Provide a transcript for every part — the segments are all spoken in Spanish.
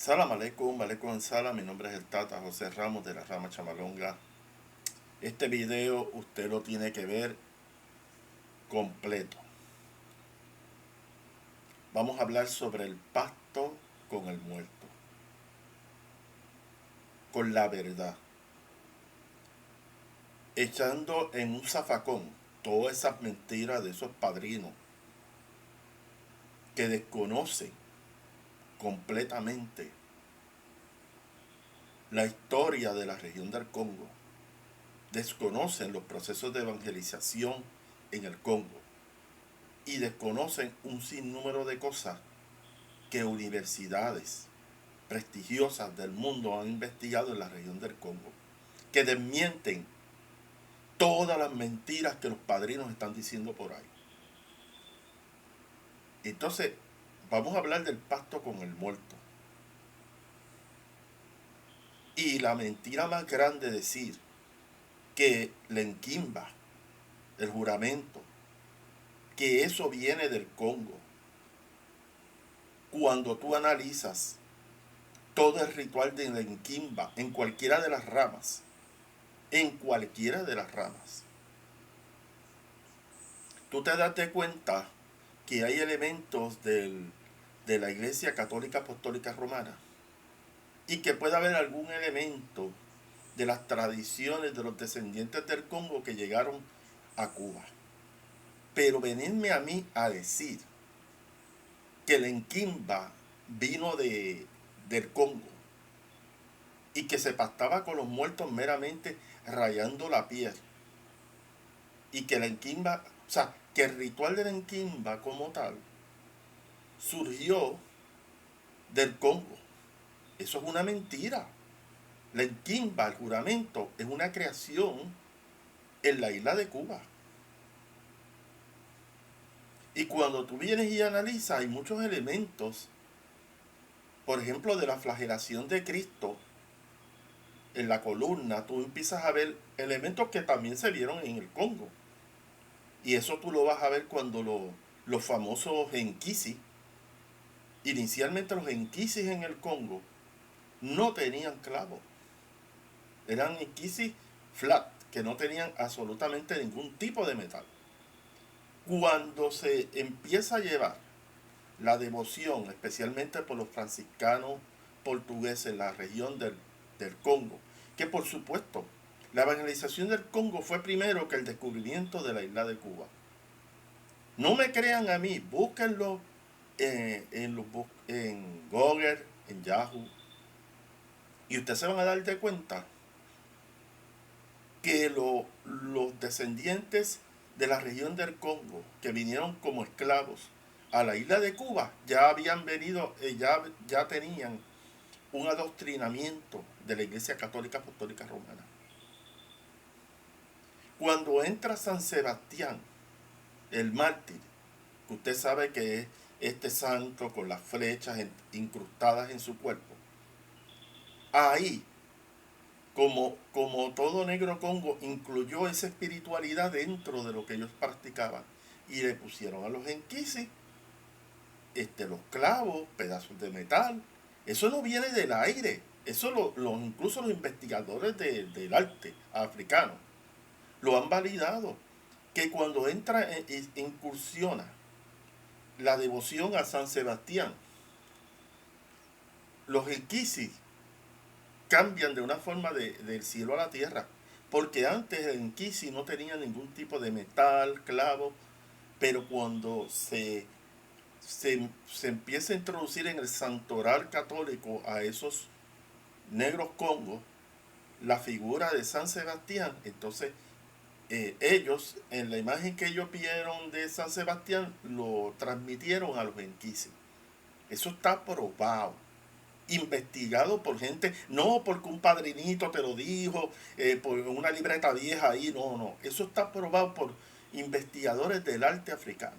Salam aleikum salam. Mi nombre es el Tata José Ramos de la Rama Chamalonga. Este video usted lo tiene que ver completo. Vamos a hablar sobre el pacto con el muerto, con la verdad, echando en un zafacón todas esas mentiras de esos padrinos que desconocen completamente la historia de la región del Congo, desconocen los procesos de evangelización en el Congo y desconocen un sinnúmero de cosas que universidades prestigiosas del mundo han investigado en la región del Congo, que desmienten todas las mentiras que los padrinos están diciendo por ahí. Entonces, vamos a hablar del pacto con el muerto. Y la mentira más grande es decir que Lenquimba, el juramento, que eso viene del Congo. Cuando tú analizas todo el ritual de Lenquimba en cualquiera de las ramas, tú te das cuenta que hay elementos de la Iglesia Católica Apostólica Romana y que puede haber algún elemento de las tradiciones de los descendientes del Congo que llegaron a Cuba. Pero venirme a mí a decir que el Enquimba vino del Congo y que se pactaba con los muertos meramente rayando la piel y que el Enquimba, o sea, que el ritual del Enquimba como tal surgió del Congo. Eso es una mentira. La Enquimba, el juramento, es una creación en la isla de Cuba. Y cuando tú vienes y analizas, hay muchos elementos, por ejemplo, de la flagelación de Cristo en la columna, tú empiezas a ver elementos que también se vieron en el Congo. Y eso tú lo vas a ver cuando los famosos enquisi, inicialmente los enquisis en el Congo, no tenían clavos. Eran enquisis flat, que no tenían absolutamente ningún tipo de metal. Cuando se empieza a llevar la devoción, especialmente por los franciscanos portugueses en la región del Congo, que por supuesto la evangelización del Congo fue primero que el descubrimiento de la isla de Cuba. No me crean a mí, búsquenlo en Google, en Yahoo, y ustedes se van a dar de cuenta que los descendientes de la región del Congo que vinieron como esclavos a la isla de Cuba ya habían venido, ya tenían un adoctrinamiento de la Iglesia Católica Apostólica Romana. Cuando entra San Sebastián, el mártir, que usted sabe que es este santo con las flechas incrustadas en su cuerpo, ahí, como todo negro Congo, incluyó esa espiritualidad dentro de lo que ellos practicaban y le pusieron a los enquisis los clavos, pedazos de metal. Eso no viene del aire. Eso incluso los investigadores del arte africano lo han validado. Que cuando entra e incursiona la devoción a San Sebastián, los enquisis cambian de una forma del cielo a la tierra. Porque antes el enquisi no tenía ningún tipo de metal, clavo, pero cuando se empieza a introducir en el santoral católico a esos negros congos la figura de San Sebastián, entonces ellos, en la imagen que ellos vieron de San Sebastián, lo transmitieron a los enquises. Eso está probado, investigado por gente, no porque un padrinito te lo dijo, por una libreta vieja ahí, no, eso está probado por investigadores del arte africano.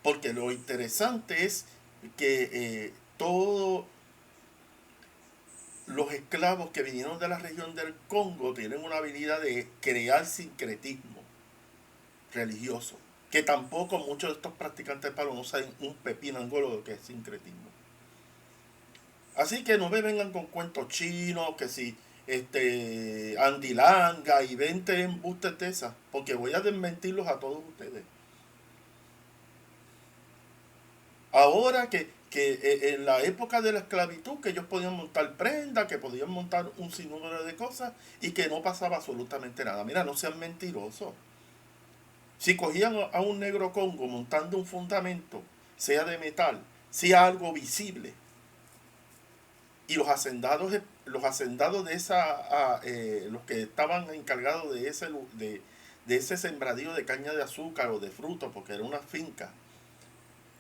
Porque lo interesante es que todos los esclavos que vinieron de la región del Congo tienen una habilidad de crear sincretismo religioso, que tampoco muchos de estos practicantes palos no saben un pepino angolo de lo que es sincretismo. Así que no me vengan con cuentos chinos, que si Andilanga y 20 embustes de esas, porque voy a desmentirlos a todos ustedes. Ahora que en la época de la esclavitud, que ellos podían montar prenda, que podían montar un sinnúmero de cosas y que no pasaba absolutamente nada. Mira, no sean mentirosos. Si cogían a un negro Congo montando un fundamento, sea de metal, sea algo visible, y los hacendados de los que estaban encargados de ese sembradío de caña de azúcar o de frutos, porque era una finca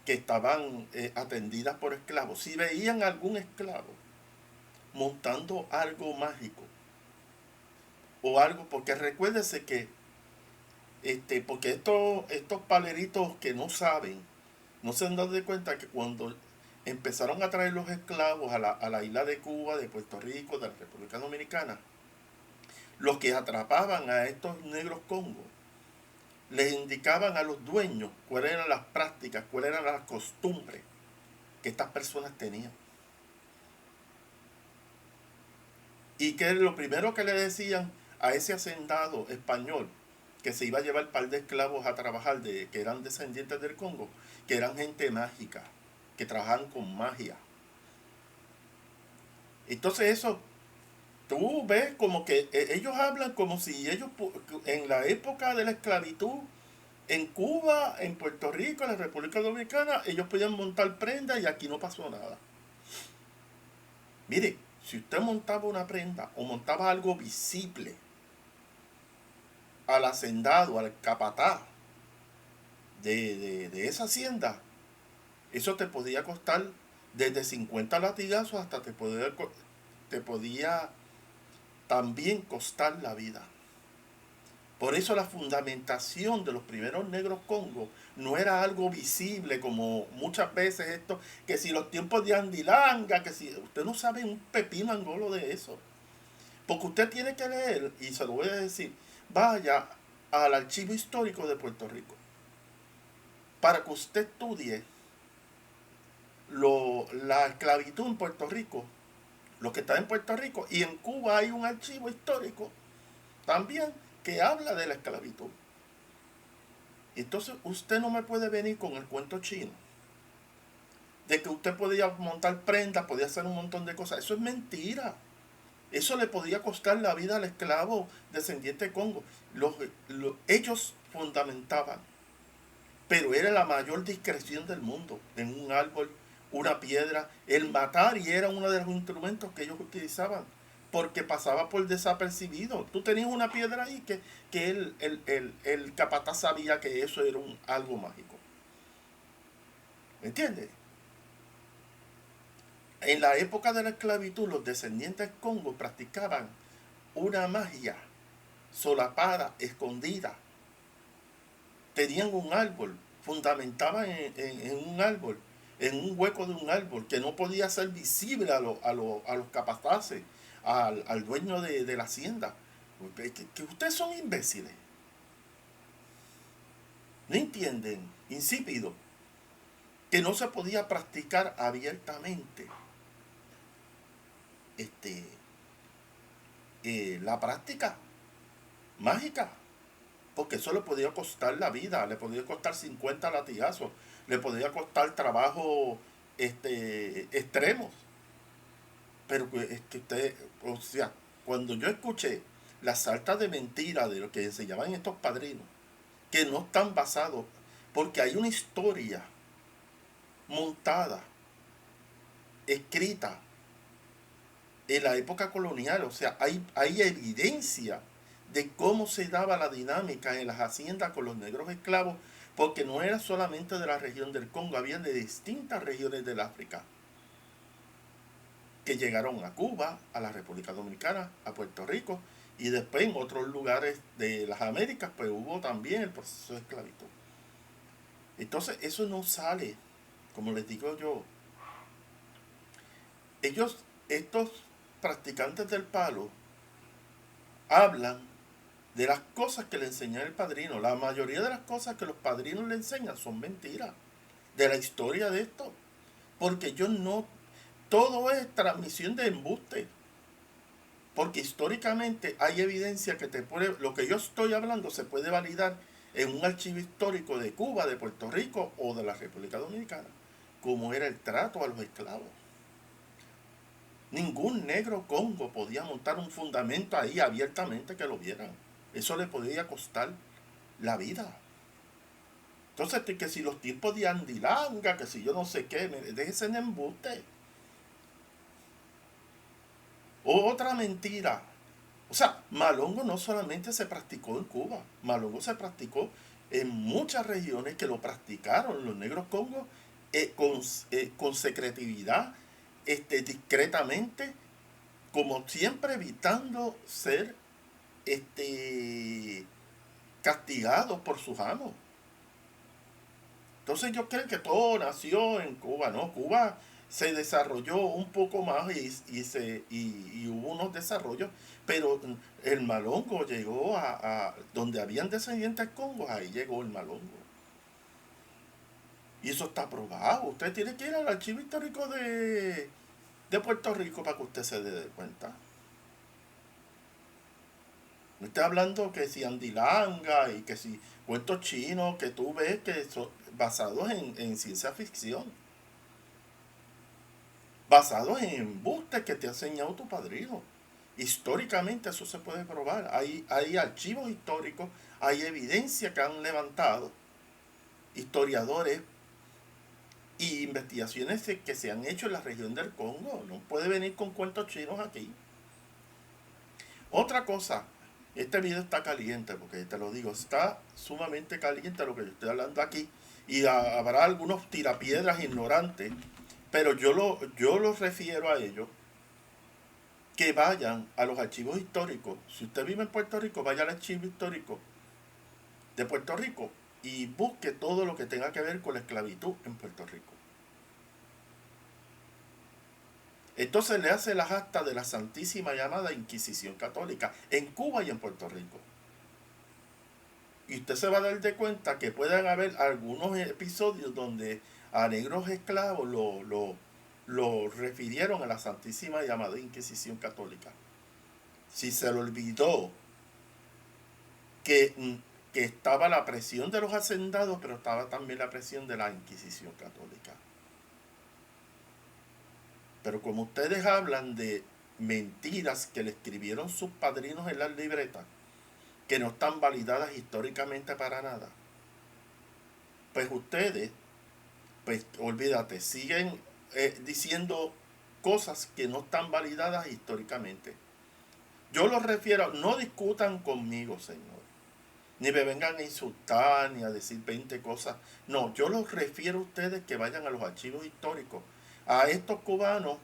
que estaban atendidas por esclavos, si veían algún esclavo montando algo mágico o algo, porque recuérdese que porque estos paleritos que no saben, no se han dado de cuenta que cuando empezaron a traer los esclavos a la isla de Cuba, de Puerto Rico, de la República Dominicana, los que atrapaban a estos negros congos les indicaban a los dueños cuáles eran las prácticas, cuáles eran las costumbres que estas personas tenían. Y que lo primero que le decían a ese hacendado español que se iba a llevar un par de esclavos a trabajar, que eran descendientes del Congo, que eran gente mágica, que trabajaban con magia. Entonces eso, tú ves como que ellos hablan como si ellos en la época de la esclavitud, en Cuba, en Puerto Rico, en la República Dominicana, ellos podían montar prenda y aquí no pasó nada. Mire, si usted montaba una prenda o montaba algo visible al hacendado, al capataz de esa hacienda, eso te podía costar desde 50 latigazos hasta te podía también costar la vida. Por eso la fundamentación de los primeros negros congos no era algo visible como muchas veces esto, que si los tiempos de Andilanga, que si usted no sabe un pepino angolo de eso. Porque usted tiene que leer, y se lo voy a decir, vaya al archivo histórico de Puerto Rico, para que usted estudie la esclavitud en Puerto Rico, lo que está en Puerto Rico, y en Cuba hay un archivo histórico también que habla de la esclavitud. Entonces usted no me puede venir con el cuento chino de que usted podía montar prendas, podía hacer un montón de cosas. Eso es mentira. Eso le podía costar la vida al esclavo descendiente de Congo. Ellos fundamentaban, pero era la mayor discreción del mundo. En un árbol, una piedra, el matar, y era uno de los instrumentos que ellos utilizaban, porque pasaba por desapercibido. Tú tenías una piedra ahí que el capataz sabía que eso era algo mágico. ¿Me entiendes? En la época de la esclavitud, los descendientes congos practicaban una magia solapada, escondida. Tenían un árbol, fundamentaban en un árbol, en un hueco de un árbol, que no podía ser visible a los capataces, al dueño de la hacienda. Que ustedes son imbéciles. No entienden, insípido, que no se podía practicar abiertamente la práctica mágica, porque eso le podía costar la vida, le podía costar 50 latigazos, le podía costar trabajo extremos. Pero es que usted, o sea, cuando yo escuché las saltas de mentira de lo que se llaman estos padrinos, que no están basados, porque hay una historia montada, escrita en la época colonial, o sea, hay evidencia de cómo se daba la dinámica en las haciendas con los negros esclavos, porque no era solamente de la región del Congo, había de distintas regiones del África que llegaron a Cuba, a la República Dominicana, a Puerto Rico, y después en otros lugares de las Américas, pues hubo también el proceso de esclavitud. Entonces eso no sale, como les digo yo, estos practicantes del palo, hablan de las cosas que le enseña el padrino. La mayoría de las cosas que los padrinos le enseñan son mentiras de la historia de esto, porque ellos no todo es transmisión de embuste. Porque históricamente hay evidencia que lo que yo estoy hablando se puede validar en un archivo histórico de Cuba, de Puerto Rico o de la República Dominicana, como era el trato a los esclavos. Ningún negro congo podía montar un fundamento ahí abiertamente que lo vieran. Eso le podía costar la vida. Entonces, que si los tiempos de Andilanga, que si yo no sé qué, déjese en embuste. Otra mentira. O sea, Malongo no solamente se practicó en Cuba, Malongo se practicó en muchas regiones que lo practicaron los negros congos con secretividad, discretamente, como siempre evitando ser este, castigados por sus amos. Entonces yo creo que todo nació en Cuba, ¿no? Cuba se desarrolló un poco más y hubo unos desarrollos, pero el malongo llegó a donde habían descendientes congos, ahí llegó el malongo. Y eso está probado. Usted tiene que ir al archivo histórico de Puerto Rico para que usted se dé cuenta. No estoy hablando que si Andilanga y que si cuentos chinos que tú ves que son basados en ciencia ficción. Basados en embustes que te ha enseñado tu padrino. Históricamente eso se puede probar. Hay archivos históricos, hay evidencia que han levantado historiadores y investigaciones que se han hecho en la región del Congo. No puede venir con cuentos chinos aquí. Otra cosa, este video está caliente, porque te lo digo, está sumamente caliente lo que yo estoy hablando aquí. Y habrá algunos tirapiedras ignorantes, pero yo los refiero a ellos que vayan a los archivos históricos. Si usted vive en Puerto Rico, vaya al archivo histórico de Puerto Rico y busque todo lo que tenga que ver con la esclavitud en Puerto Rico. Entonces le hace las actas de la Santísima llamada Inquisición Católica en Cuba y en Puerto Rico. Y usted se va a dar de cuenta que pueden haber algunos episodios donde a negros esclavos lo refirieron a la Santísima llamada Inquisición Católica. Si se le olvidó que estaba la presión de los hacendados, pero estaba también la presión de la Inquisición Católica. Pero como ustedes hablan de mentiras que le escribieron sus padrinos en las libretas, que no están validadas históricamente para nada, pues ustedes, pues olvídate, siguen diciendo cosas que no están validadas históricamente. Yo los refiero, no discutan conmigo, Señor. Ni me vengan a insultar, ni a decir 20 cosas. No, yo los refiero a ustedes que vayan a los archivos históricos. A estos cubanos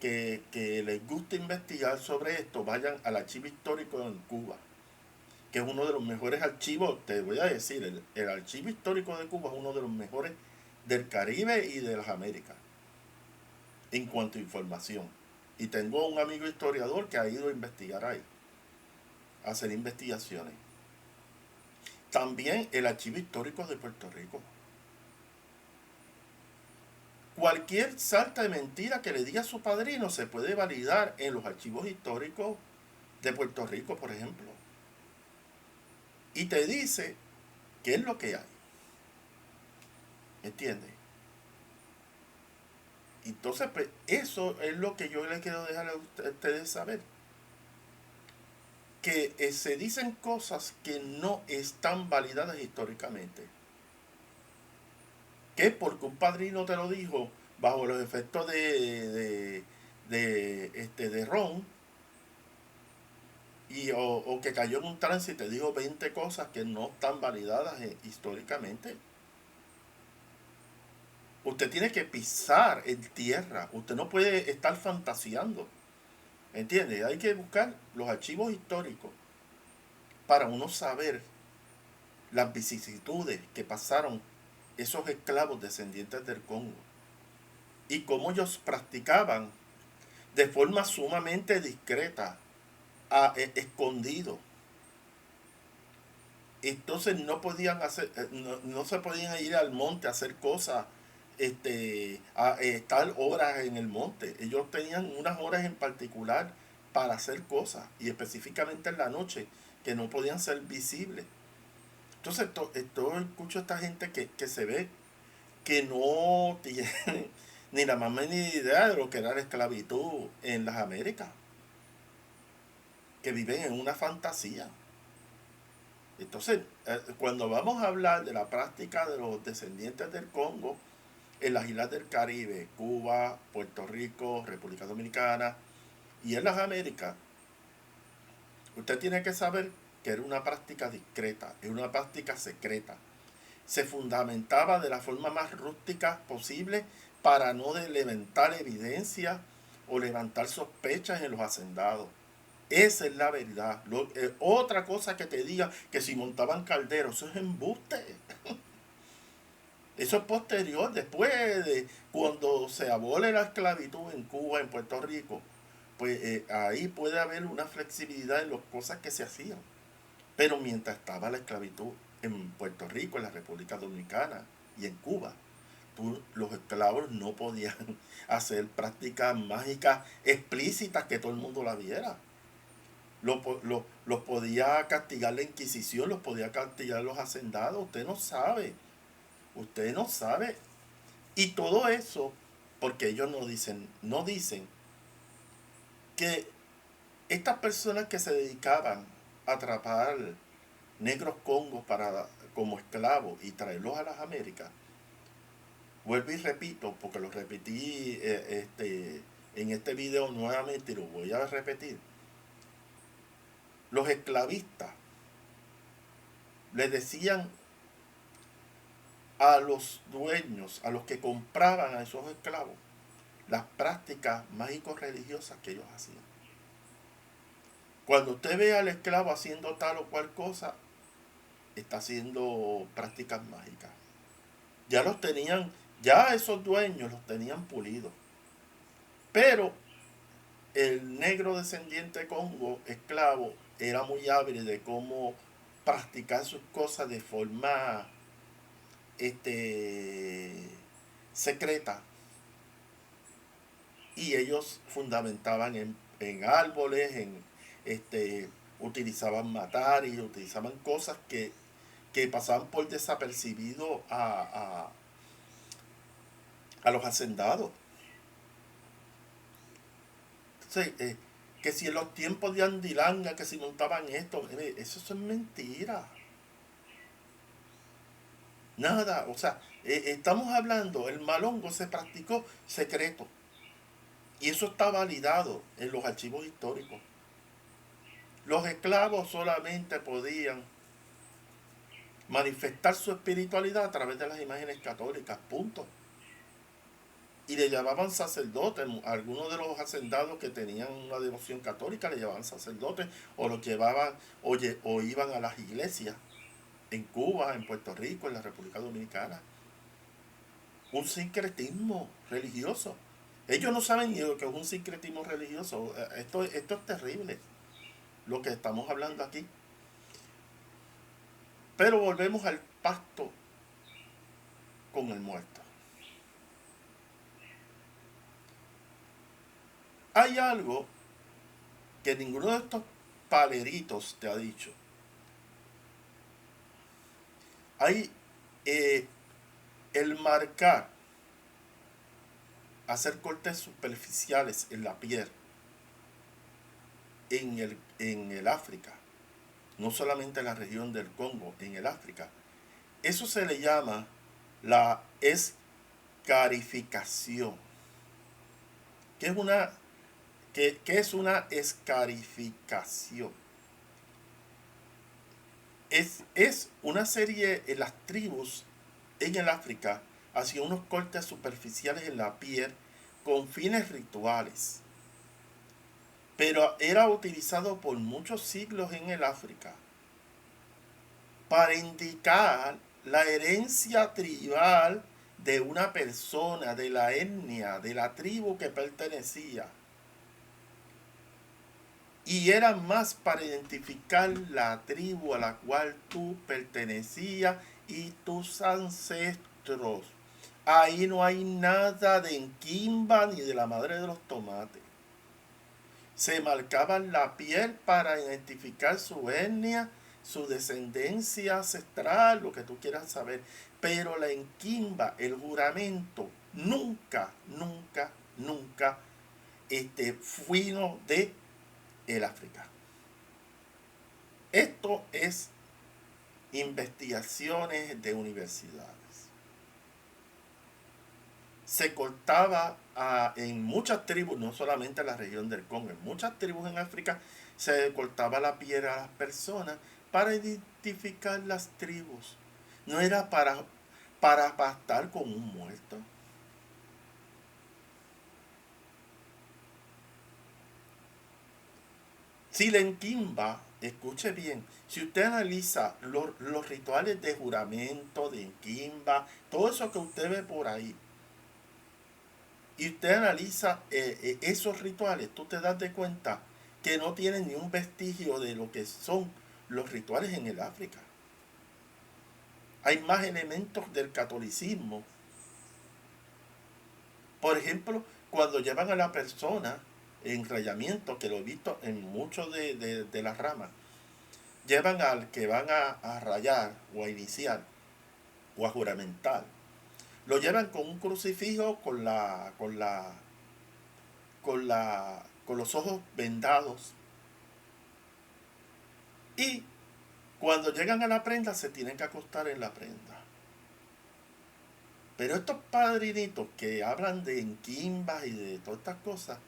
que les gusta investigar sobre esto, vayan al archivo histórico en Cuba, que es uno de los mejores archivos, te voy a decir, el archivo histórico de Cuba es uno de los mejores del Caribe y de las Américas, en cuanto a información. Y tengo un amigo historiador que ha ido a investigar ahí, a hacer investigaciones. También el archivo histórico de Puerto Rico. Cualquier salta de mentira que le diga a su padrino se puede validar en los archivos históricos de Puerto Rico, por ejemplo. Y te dice qué es lo que hay. ¿Entiendes? Entonces, pues, eso es lo que yo les quiero dejar a ustedes saber. Que se dicen cosas que no están validadas históricamente. Que porque un padrino te lo dijo bajo los efectos de ron, o que cayó en un trance y te dijo 20 cosas que no están validadas históricamente. Usted tiene que pisar en tierra. Usted no puede estar fantaseando. ¿Entiende? Hay que buscar los archivos históricos para uno saber las vicisitudes que pasaron esos esclavos descendientes del Congo y cómo ellos practicaban de forma sumamente discreta, escondido. Entonces no podían hacer, no se podían ir al monte a hacer cosas estar horas en el monte. Ellos tenían unas horas en particular para hacer cosas, y específicamente en la noche, que no podían ser visibles. Entonces, esto escucho a esta gente que se ve que no tiene ni la más mínima idea de lo que era la esclavitud en las Américas, que viven en una fantasía. Entonces, cuando vamos a hablar de la práctica de los descendientes del Congo en las islas del Caribe, Cuba, Puerto Rico, República Dominicana y en las Américas, usted tiene que saber que era una práctica discreta, era una práctica secreta. Se fundamentaba de la forma más rústica posible para no levantar evidencia o levantar sospechas en los hacendados. Esa es la verdad. Otra cosa que te diga que si montaban calderos, eso es embuste. Eso es posterior, después de cuando se abole la esclavitud en Cuba, en Puerto Rico, pues ahí puede haber una flexibilidad en las cosas que se hacían. Pero mientras estaba la esclavitud en Puerto Rico, en la República Dominicana y en Cuba, los esclavos no podían hacer prácticas mágicas explícitas que todo el mundo la viera. Los podía castigar la Inquisición, los podía castigar los hacendados. Usted no sabe. Y todo eso, porque ellos no dicen que estas personas que se dedicaban a atrapar negros congos como esclavos y traerlos a las Américas, vuelvo y repito, porque lo repetí en este video nuevamente y lo voy a repetir. Los esclavistas le decían a los dueños, a los que compraban a esos esclavos, las prácticas mágico-religiosas que ellos hacían. Cuando usted ve al esclavo haciendo tal o cual cosa, está haciendo prácticas mágicas. Ya esos dueños los tenían pulidos. Pero el negro descendiente de Congo, esclavo, era muy hábil de cómo practicar sus cosas de forma secreta. Y ellos fundamentaban en árboles, utilizaban matar y utilizaban cosas que pasaban por desapercibido a los hacendados. Entonces, que si en los tiempos de Andilanga, que si montaban esto, eso es mentira. Nada, o sea, estamos hablando, el malongo se practicó secreto. Y eso está validado en los archivos históricos. Los esclavos solamente podían manifestar su espiritualidad a través de las imágenes católicas, punto. Y le llamaban sacerdotes. Algunos de los hacendados que tenían una devoción católica le llamaban sacerdotes, o los llevaban o iban a las iglesias en Cuba, en Puerto Rico, en la República Dominicana. Un sincretismo religioso. Ellos no saben ni lo que es un sincretismo religioso. Esto es terrible, lo que estamos hablando aquí. Pero volvemos al pacto con el muerto. Hay algo que ninguno de estos paleritos te ha dicho. Hay el marcar, hacer cortes superficiales en la piel en el África, no solamente en la región del Congo, en el África. Eso se le llama la escarificación. ¿Qué es una escarificación? Es una serie, en las tribus en el África hacían unos cortes superficiales en la piel con fines rituales. Pero era utilizado por muchos siglos en el África para indicar la herencia tribal de una persona, de la etnia, de la tribu que pertenecía. Y era más para identificar la tribu a la cual tú pertenecías y tus ancestros. Ahí no hay nada de enquimba ni de la madre de los tomates. Se marcaban la piel para identificar su etnia, su descendencia ancestral, lo que tú quieras saber. Pero la enquimba, el juramento, nunca, nunca, nunca fuimos de el África. Esto es investigaciones de universidades. Se cortaba en muchas tribus, no solamente en la región del Congo, en muchas tribus en África se cortaba la piel a las personas para identificar las tribus. No era para pastar con un muerto. Si la enquimba, escuche bien, si usted analiza los rituales de juramento, de enquimba, todo eso que usted ve por ahí, y usted analiza esos rituales, tú te das de cuenta que no tienen ni un vestigio de lo que son los rituales en el África. Hay más elementos del catolicismo. Por ejemplo, cuando llevan a la persona en rayamiento, que lo he visto en muchos de las ramas, llevan al que van a rayar o a iniciar o a juramentar. Lo llevan con un crucifijo con los ojos vendados. Y cuando llegan a la prenda se tienen que acostar en la prenda. Pero estos padrinitos que hablan de enquimbas y de todas estas cosas,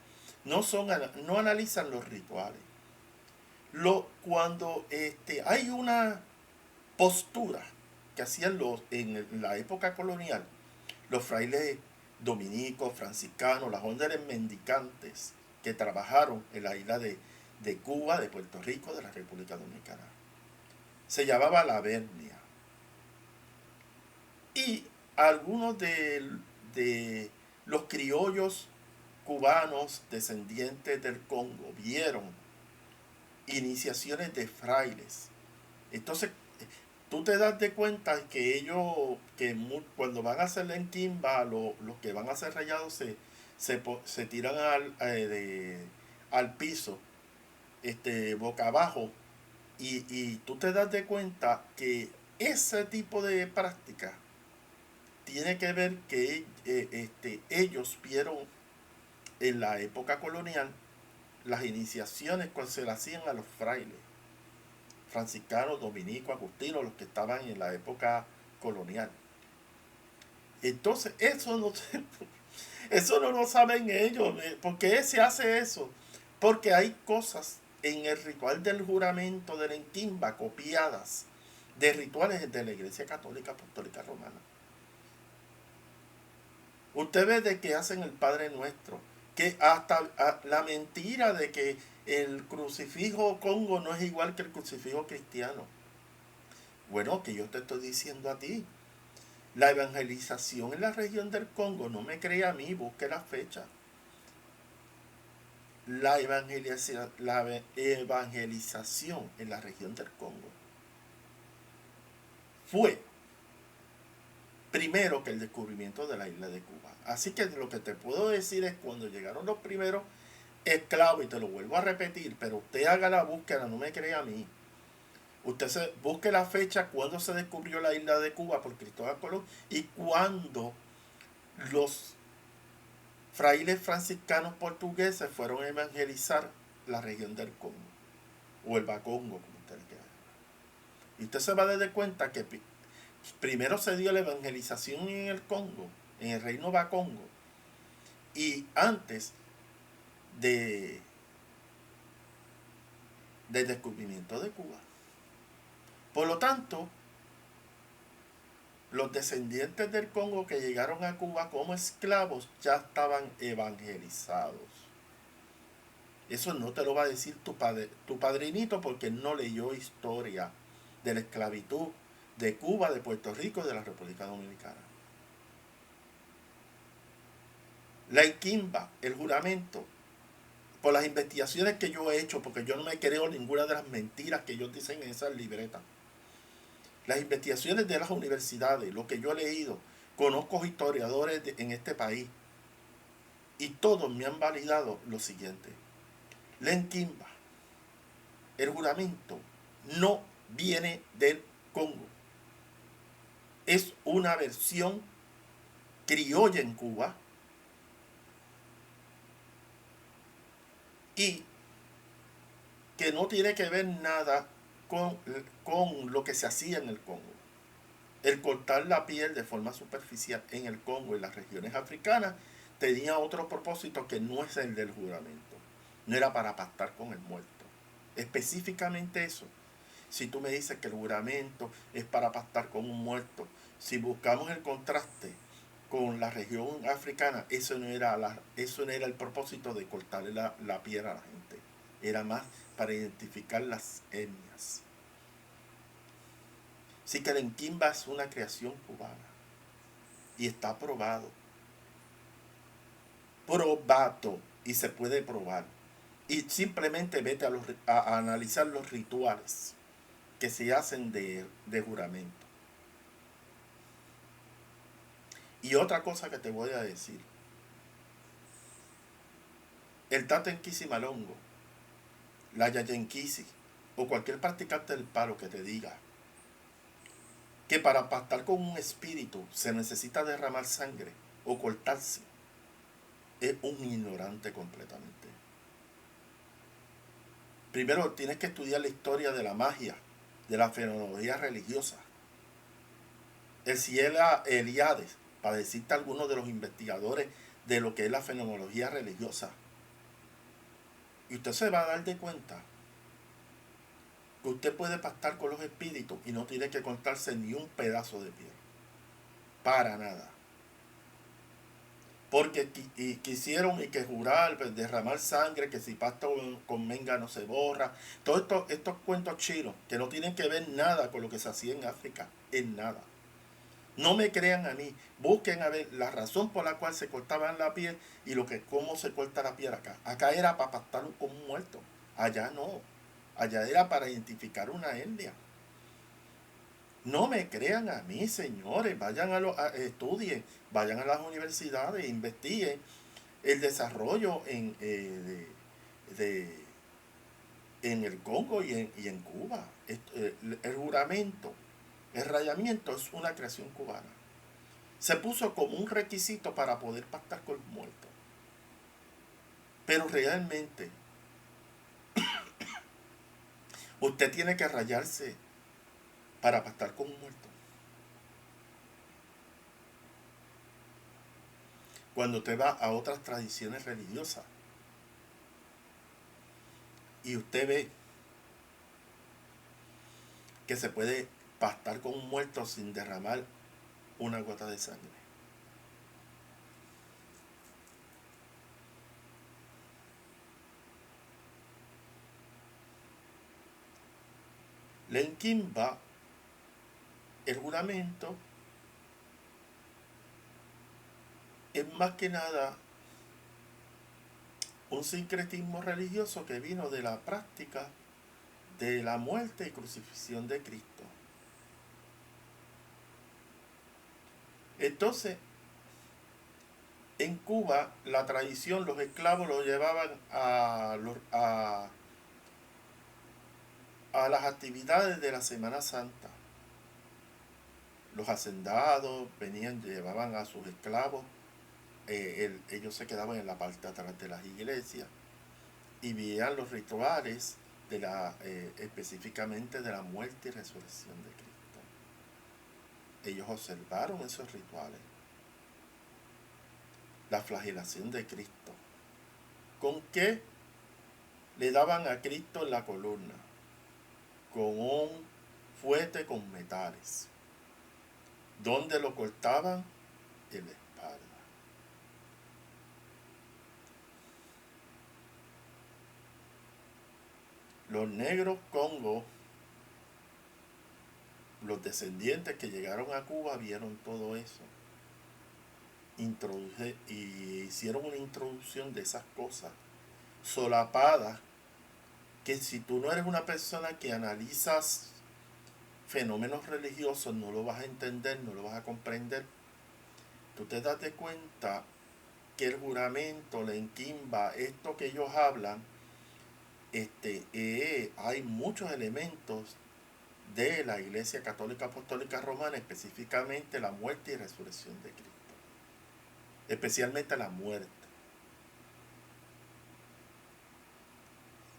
no analizan los rituales. Cuando hay una postura que hacían en la época colonial, los frailes dominicos, franciscanos, las órdenes mendicantes que trabajaron en la isla de Cuba, de Puerto Rico, de la República Dominicana. Se llamaba la vernia. Y algunos de los criollos cubanos descendientes del Congo vieron iniciaciones de frailes. Entonces, tú te das de cuenta que ellos, cuando van a hacer la enquimba, los que van a ser rayados se tiran al piso, boca abajo, y tú te das de cuenta que ese tipo de práctica tiene que ver que ellos vieron en la época colonial las iniciaciones cuando se las hacían a los frailes franciscanos, dominicos, agustinos, los que estaban en la época colonial. Entonces, eso no lo saben ellos. ¿Por qué se hace eso? Porque hay cosas en el ritual del juramento de la enquimba copiadas de rituales de la Iglesia Católica Apostólica Romana. Usted ve de que hacen el Padre Nuestro, que hasta la mentira de que el crucifijo congo no es igual que el crucifijo cristiano. Bueno, que yo te estoy diciendo a ti. La evangelización en la región del Congo, no me crea a mí, busque la fecha. La evangelización en la región del Congo fue primero que el descubrimiento de la isla de Cuba. Así que lo que te puedo decir es cuando llegaron los primeros esclavos, y te lo vuelvo a repetir, pero usted haga la búsqueda, no me crea a mí. Usted busque la fecha cuando se descubrió la isla de Cuba por Cristóbal Colón y cuando los frailes franciscanos portugueses fueron a evangelizar la región del Congo, o el Bacongo, como usted quiera. Y usted se va a dar cuenta que primero se dio la evangelización en el Congo, en el reino Bacongo, y antes del descubrimiento de Cuba. Por lo tanto, los descendientes del Congo que llegaron a Cuba como esclavos ya estaban evangelizados. Eso no te lo va a decir tu padrinito porque no leyó historia de la esclavitud de Cuba, de Puerto Rico y de la República Dominicana. La enquimba, el juramento, por las investigaciones que yo he hecho, porque yo no me creo ninguna de las mentiras que ellos dicen en esas libretas. Las investigaciones de las universidades, lo que yo he leído, Conozco historiadores en este país y todos me han validado lo siguiente. Lenquimba, el juramento, no viene del Congo. Es una versión criolla en Cuba y que no tiene que ver nada con lo que se hacía en el Congo. El cortar la piel de forma superficial en el Congo y las regiones africanas tenía otro propósito que no es el del juramento. No era para pactar con el muerto. Específicamente eso. Si tú me dices que el juramento es para pactar con un muerto, si buscamos el contraste con la región africana, eso no era el propósito de cortarle la piel a la gente. Era más para identificar las etnias. Sí que el Enquimba es una creación cubana y está probado. Probato y se puede probar. Y simplemente vete a analizar los rituales que se hacen de juramento. Y otra cosa que te voy a decir. El Tatenquisi-Malongo, la Yayenquisi o cualquier practicante del palo que te diga que para pactar con un espíritu se necesita derramar sangre o cortarse, es un ignorante completamente. Primero tienes que estudiar la historia de la magia, de la fenomenología religiosa. El Ciela Eliades, para decirte algunos de los investigadores de lo que es la fenomenología religiosa. Y usted se va a dar de cuenta que usted puede pactar con los espíritus y no tiene que cortarse ni un pedazo de piel. Para nada. Porque quisieron y que jurar, pues, derramar sangre, que si pacto con menga no se borra. Todos estos cuentos chinos que no tienen que ver nada con lo que se hacía en África. En nada. No me crean a mí. Busquen a ver la razón por la cual se cortaban la piel y cómo se corta la piel acá. Acá era para pactar con un muerto. Allá no. Allá era para identificar una etnia. No me crean a mí, señores. Vayan estudien, vayan a las universidades, investiguen el desarrollo en el Congo y en Cuba. El juramento, el rayamiento es una creación cubana. Se puso como un requisito para poder pactar con los muertos. Pero realmente usted tiene que rayarse para pactar con un muerto. Cuando usted va a otras tradiciones religiosas y usted ve que se puede pactar con un muerto sin derramar una gota de sangre. Lenquimba, el juramento, es más que nada un sincretismo religioso que vino de la práctica de la muerte y crucifixión de Cristo. Entonces, en Cuba, la tradición, los esclavos los llevaban a las actividades de la Semana Santa. Los hacendados llevaban a sus esclavos, ellos se quedaban en la parte de atrás de las iglesias y veían los rituales específicamente de la muerte y resurrección de Cristo. Ellos observaron esos rituales. La flagelación de Cristo. ¿Con qué le daban a Cristo en la columna? Con un fuete con metales. ¿Dónde lo cortaban? En la espalda. Los negros Congo, los descendientes que llegaron a Cuba, vieron todo eso. Y hicieron una introducción de esas cosas solapadas, que si tú no eres una persona que analizas fenómenos religiosos, no lo vas a entender, no lo vas a comprender, tú te das de cuenta que el juramento, la enquimba, esto que ellos hablan, hay muchos elementos de la Iglesia Católica Apostólica Romana, específicamente la muerte y resurrección de Cristo, especialmente la muerte.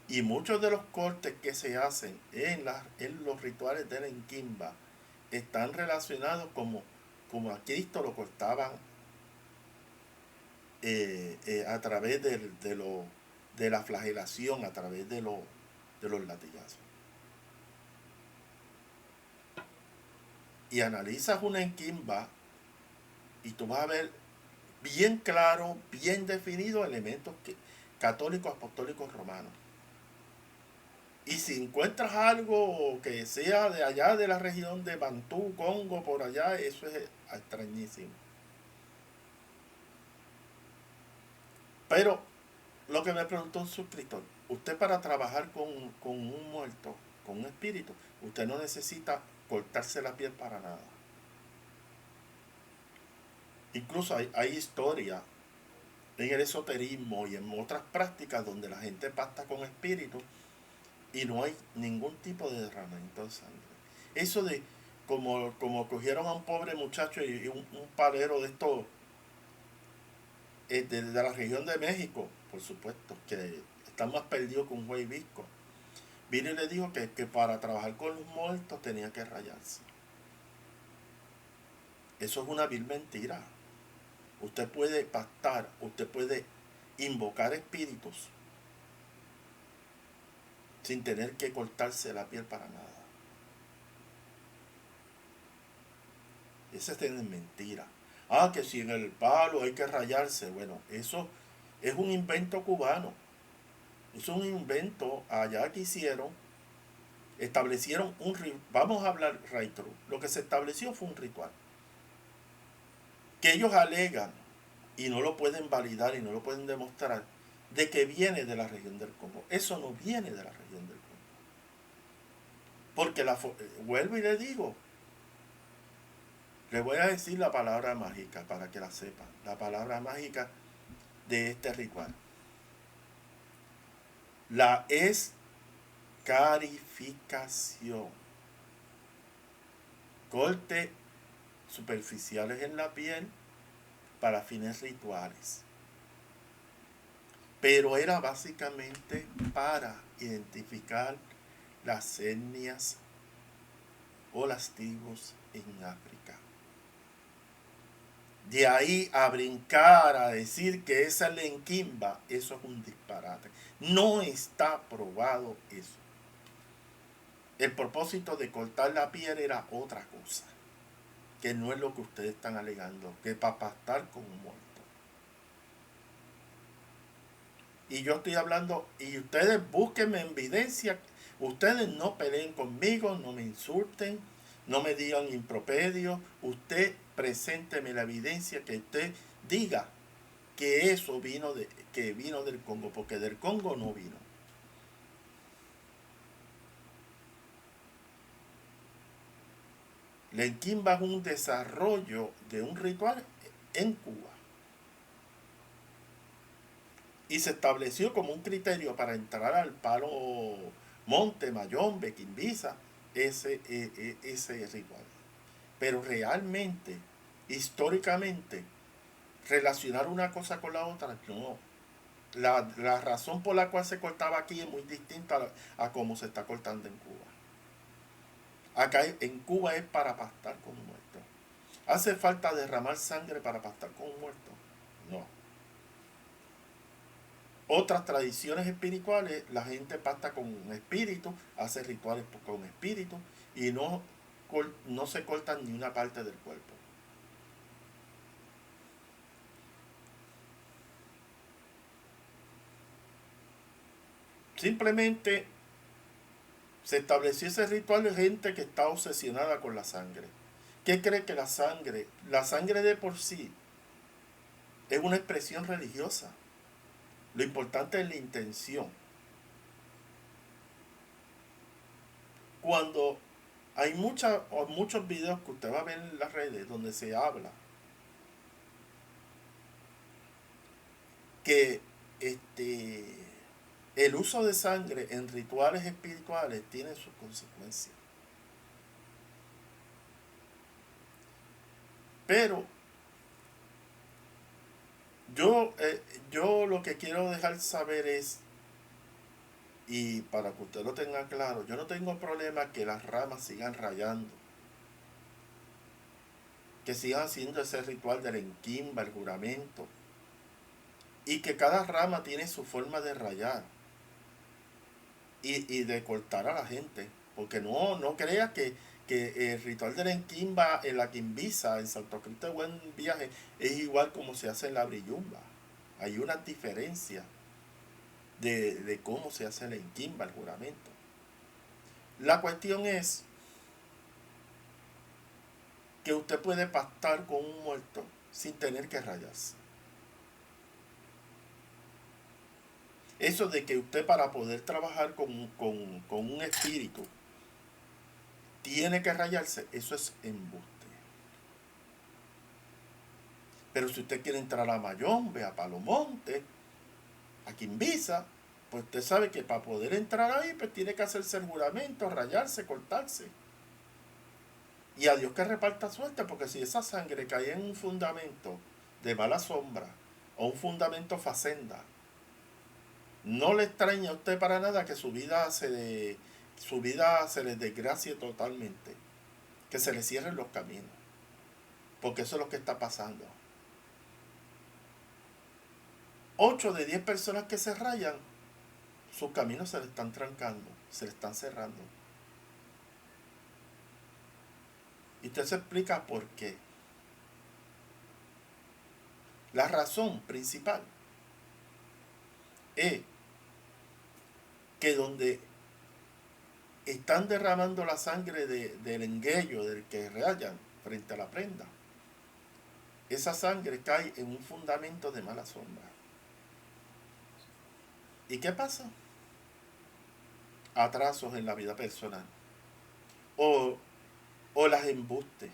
Y muchos de los cortes que se hacen en los rituales de la enquimba están relacionados como a Cristo lo cortaban a través de la flagelación, a través de los latigazos. Y analizas una enquimba y tú vas a ver bien claro, bien definido elementos católicos apostólicos romanos. Y si encuentras algo que sea de allá de la región de Bantú, Congo, por allá, eso es extrañísimo. Pero lo que me preguntó un suscriptor, usted para trabajar con un muerto, con un espíritu, usted no necesita cortarse la piel para nada. Incluso hay historia en el esoterismo y en otras prácticas donde la gente pacta con espíritus y no hay ningún tipo de derramamiento de sangre. Eso de como cogieron a un pobre muchacho y un palero de estos de la región de México, por supuesto, que están más perdidos que un güey visco. Vino y le dijo que para trabajar con los muertos tenía que rayarse. Eso es una vil mentira. Usted puede pactar, usted puede invocar espíritus sin tener que cortarse la piel para nada. Esa es mentira. Que si en el palo hay que rayarse. Bueno, eso es un invento cubano. Es un invento allá que hicieron. Establecieron vamos a hablar right through. Lo que se estableció fue un ritual. Que ellos alegan, y no lo pueden validar y no lo pueden demostrar, de que viene de la región del Congo. Eso no viene de la región del Congo. Porque vuelvo y le digo, le voy a decir la palabra mágica para que la sepan. La palabra mágica de este ritual. La escarificación. Corte superficiales en la piel para fines rituales. Pero era básicamente para identificar las etnias o las tribus en África. De ahí a brincar a decir que esa es la enquimba, eso es un disparate. No está probado eso. El propósito de cortar la piel era otra cosa, que no es lo que ustedes están alegando, que es para pactar con un muerto. Y yo estoy hablando, y ustedes búsquenme en evidencia, ustedes no peleen conmigo, no me insulten, no me digan improperios, usted presénteme la evidencia que usted diga que eso vino del Congo, porque del Congo no vino. La enquimba es un desarrollo de un ritual en Cuba. Y se estableció como un criterio para entrar al palo Monte, Mayombe, Quimbiza, ese ritual. Pero realmente, históricamente, relacionar una cosa con la otra, no. La razón por la cual se cortaba aquí es muy distinta a cómo se está cortando en Cuba. Acá en Cuba es para pastar con un muerto. ¿Hace falta derramar sangre para pastar con un muerto? No. Otras tradiciones espirituales, la gente pacta con un espíritu, hace rituales con espíritu y no se cortan ni una parte del cuerpo. Simplemente se estableció ese ritual de gente que está obsesionada con la sangre. ¿Qué cree que la sangre de por sí es una expresión religiosa? Lo importante es la intención. Cuando hay muchos videos que usted va a ver en las redes donde se habla que el uso de sangre en rituales espirituales tiene sus consecuencias. Pero yo lo que quiero dejar saber es, y para que usted lo tenga claro, yo no tengo problema que las ramas sigan rayando, que sigan haciendo ese ritual del enquimba, el juramento, y que cada rama tiene su forma de rayar y de cortar a la gente, porque no crea que el ritual del enquimba en la quimbisa, en Santo Cristo de Buen Viaje, es igual como se hace en la brillumba. Hay una diferencia de cómo se hace el enquimba, el juramento. La cuestión es que usted puede pactar con un muerto sin tener que rayarse. Eso de que usted, para poder trabajar con un espíritu, tiene que rayarse, eso es embuste. Pero si usted quiere entrar a Mayombe, a Palomonte, a Quimbisa, pues usted sabe que para poder entrar ahí, pues tiene que hacerse el juramento, rayarse, cortarse. Y a Dios que reparta suerte, porque si esa sangre cae en un fundamento de mala sombra o un fundamento facenda, no le extraña a usted para nada que su vida se le desgracie totalmente, que se le cierren los caminos, porque eso es lo que está pasando. 8 de 10 personas que se rayan, sus caminos se le están trancando, se le están cerrando. Y usted se explica por qué. La razón principal es que donde están derramando la sangre del enguello, del que rayan frente a la prenda, esa sangre cae en un fundamento de mala sombra. ¿Y qué pasa? Atrasos en la vida personal. O las embustes.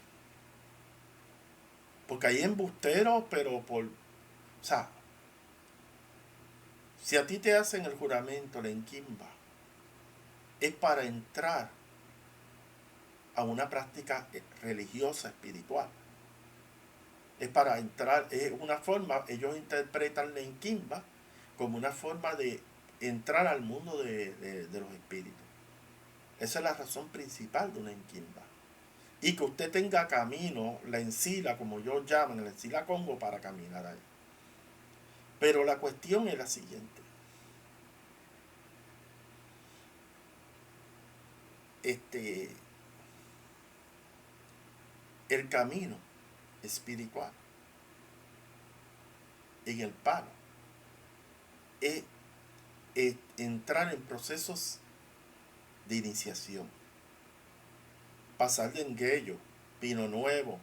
Porque hay embusteros, pero por... O sea, si a ti te hacen el juramento, la enquimba, es para entrar a una práctica religiosa, espiritual. Es para entrar, es una forma, ellos interpretan la enquimba como una forma de entrar al mundo de los espíritus. Esa es la razón principal de una enquimba. Y que usted tenga camino, la encila, como yo llamo, la encila Congo, para caminar ahí. Pero la cuestión es la siguiente. El camino espiritual en el palo es entrar en procesos de iniciación, pasar de Enguello, Pino Nuevo,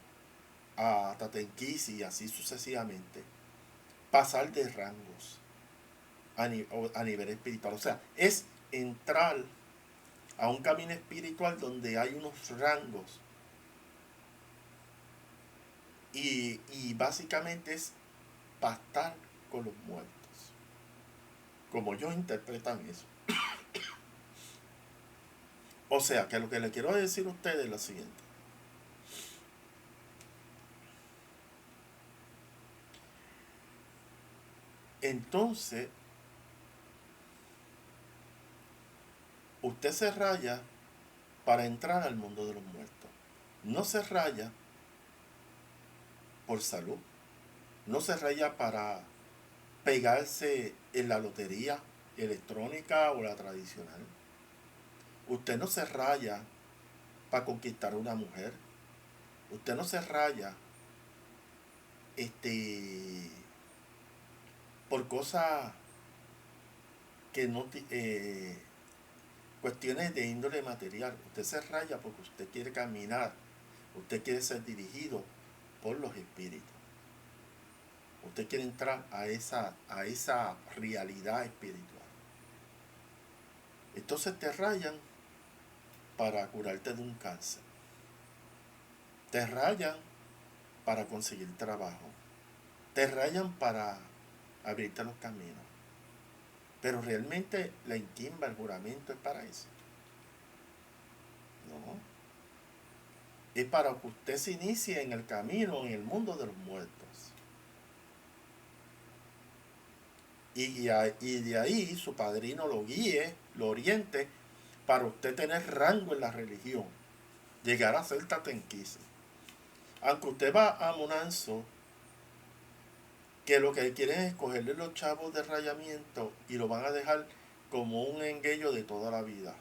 a Tatenquisi y así sucesivamente, pasar de rangos a nivel espiritual. O sea, es entrar a un camino espiritual donde hay unos rangos y básicamente es pactar con los muertos, como ellos interpretan eso. O sea, que lo que le quiero decir a ustedes es lo siguiente. Entonces, usted se raya para entrar al mundo de los muertos. No se raya por salud. No se raya para pegarse en la lotería electrónica o la tradicional. Usted no se raya para conquistar a una mujer. Usted no se raya por cosas que no cuestiones de índole material. Usted se raya porque usted quiere caminar, usted quiere ser dirigido por los espíritus. Usted quiere entrar a esa realidad espiritual. Entonces te rayan para curarte de un cáncer. Te rayan para conseguir trabajo. Te rayan para abrirte los caminos. Pero realmente la inquimba, el juramento es para eso. No. Es para que usted se inicie en el camino, en el mundo de los muertos. Y de ahí su padrino lo guíe, lo oriente, para usted tener rango en la religión. Llegar a ser tatenquise. Aunque usted va a Monanzo, que lo que quieren es cogerle los chavos de rayamiento y lo van a dejar como un enguello de toda la vida.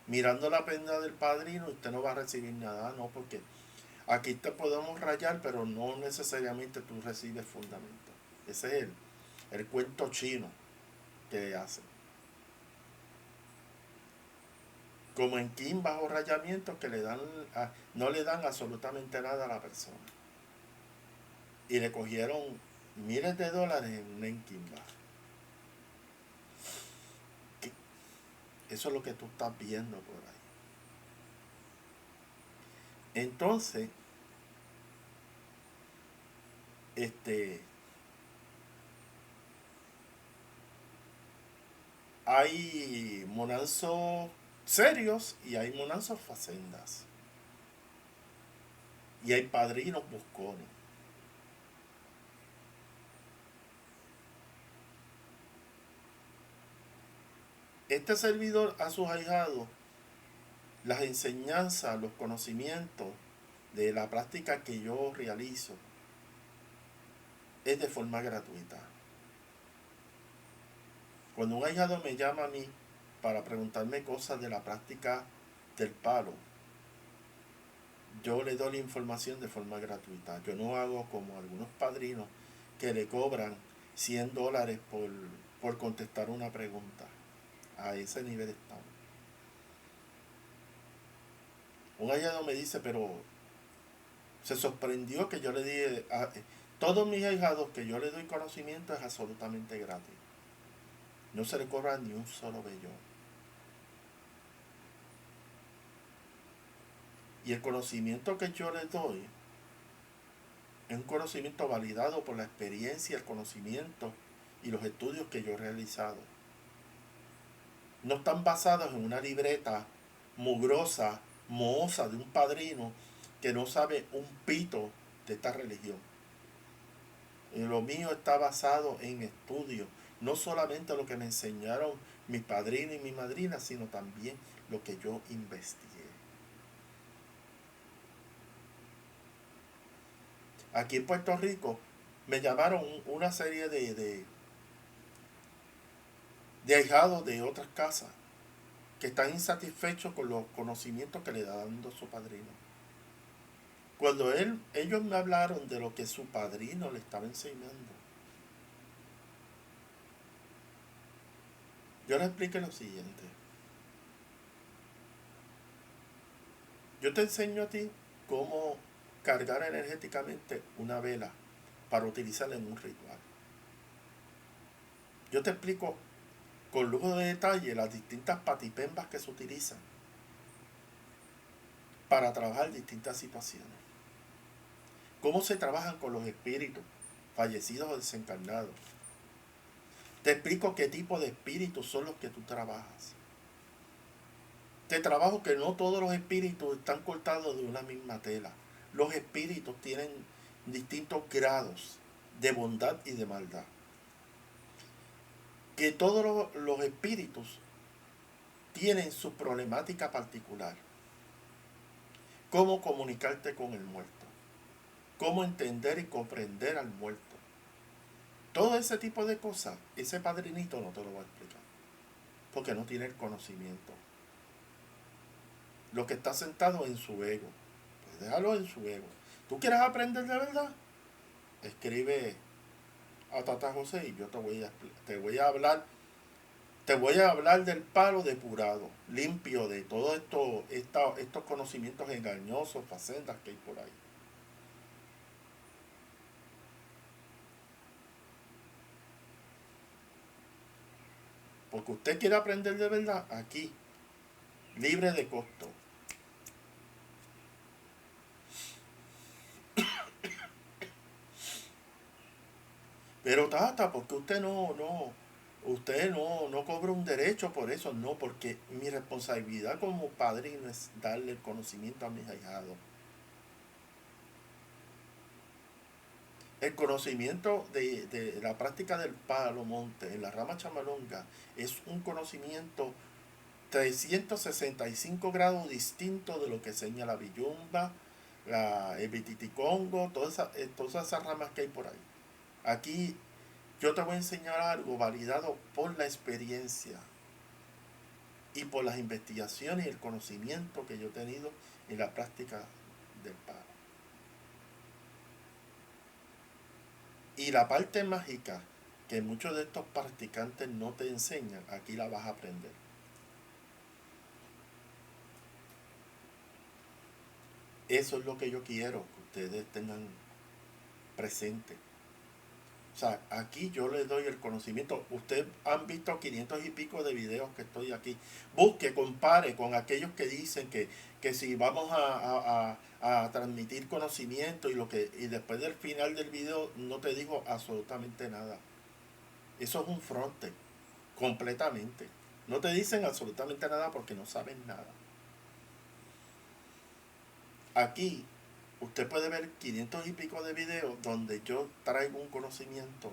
Mirando la prenda del padrino, usted no va a recibir nada, no, porque aquí te podemos rayar, pero no necesariamente tú recibes fundamento. Ese es el cuento chino que hacen. Como en Kim bajo rayamiento que no le dan absolutamente nada a la persona. Y le cogieron miles de dólares en una Kimba. Eso es lo que tú estás viendo por ahí. Entonces, hay monanzos serios y hay monanzos facendas. Y hay padrinos buscones. Este servidor a sus ahijados las enseñanzas, los conocimientos de la práctica que yo realizo es de forma gratuita. Cuando un ahijado me llama a mí para preguntarme cosas de la práctica del palo, yo le doy la información de forma gratuita. Yo no hago como algunos padrinos que le cobran $100 por contestar una pregunta. A ese nivel estamos. Un ahijado me dice, pero se sorprendió que yo le dije, todos mis ahijados que yo le doy conocimiento es absolutamente gratis. No se le cobra ni un solo vellón. Y el conocimiento que yo les doy es un conocimiento validado por la experiencia, el conocimiento y los estudios que yo he realizado. No están basados en una libreta mugrosa, mohosa de un padrino que no sabe un pito de esta religión. Y lo mío está basado en estudios, no solamente lo que me enseñaron mis padrinos y mi madrina, sino también lo que yo investigué. Aquí en Puerto Rico me llamaron una serie de ahijados de otras casas que están insatisfechos con los conocimientos que le está dando su padrino. Cuando ellos me hablaron de lo que su padrino le estaba enseñando, yo les expliqué lo siguiente. Yo te enseño a ti cómo cargar energéticamente una vela para utilizarla en un ritual. Yo te explico con lujo de detalle las distintas patipembas que se utilizan para trabajar distintas situaciones. Cómo se trabajan con los espíritus fallecidos o desencarnados. Te explico qué tipo de espíritus son los que tú trabajas. Te trabajo que no todos los espíritus están cortados de una misma tela. Los espíritus tienen distintos grados de bondad y de maldad. Que todos los espíritus tienen su problemática particular. Cómo comunicarte con el muerto. Cómo entender y comprender al muerto. Todo ese tipo de cosas, ese padrinito no te lo va a explicar. Porque no tiene el conocimiento. Lo que está sentado en su ego. Pues déjalo en su ego. ¿Tú quieres aprender de verdad? Escribe a Tata José y yo te voy a hablar del palo depurado, limpio de todos estos conocimientos engañosos, facendas que hay por ahí. Porque usted quiere aprender de verdad, aquí, libre de costo. Pero tata, ¿por qué usted no cobra un derecho por eso? No, porque mi responsabilidad como padrino es darle el conocimiento a mis ahijados. El conocimiento de la práctica del palo monte en la rama chamalonga es un conocimiento 365 grados distinto de lo que enseña la villumba, el bititicongo, todas esas ramas que hay por ahí. Aquí yo te voy a enseñar algo validado por la experiencia y por las investigaciones y el conocimiento que yo he tenido en la práctica del palo. Y la parte mágica que muchos de estos practicantes no te enseñan, aquí la vas a aprender. Eso es lo que yo quiero que ustedes tengan presente. O sea, aquí yo les doy el conocimiento. Ustedes han visto 500 y pico de videos que estoy aquí. Busque, compare con aquellos que dicen que si vamos a transmitir conocimiento y después del final del video no te digo absolutamente nada. Eso es un fronte, completamente. No te dicen absolutamente nada porque no saben nada. Aquí usted puede ver 500 y pico de videos donde yo traigo un conocimiento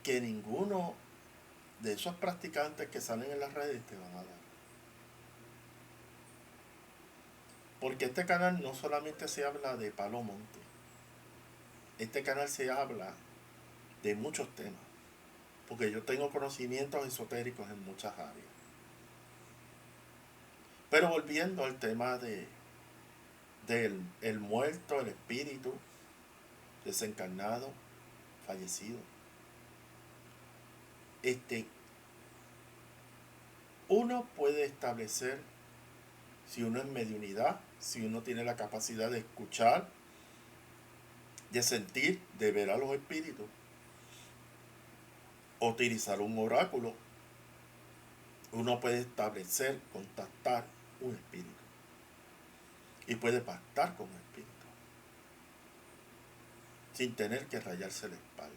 que ninguno de esos practicantes que salen en las redes te van a dar. Porque este canal no solamente se habla de Palo Monte, este canal se habla de muchos temas, porque yo tengo conocimientos esotéricos en muchas áreas. Pero volviendo al tema del el muerto, el espíritu, desencarnado, fallecido. Uno puede establecer si uno es mediunidad, si uno tiene la capacidad de escuchar, de sentir, de ver a los espíritus, o utilizar un oráculo, uno puede establecer, contactar un espíritu y puede pactar con un espíritu sin tener que rayarse la espalda.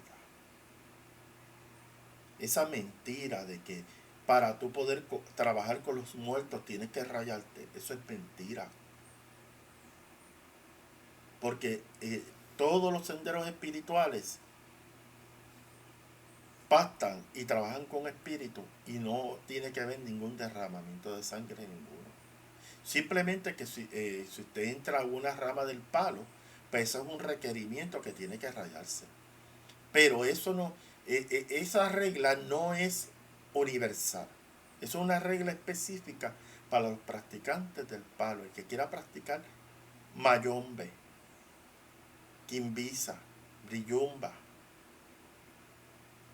Esa mentira de que para tú poder trabajar con los muertos tienes que rayarte, eso es mentira. Porque todos los senderos espirituales pactan y trabajan con espíritu y no tiene que haber ningún derramamiento de sangre ninguno. Simplemente que si usted entra a una rama del palo, pues eso es un requerimiento que tiene que rayarse. Pero eso no, esa regla no es universal. Eso es una regla específica para los practicantes del palo. El que quiera practicar mayombe, quimbisa, brillumba,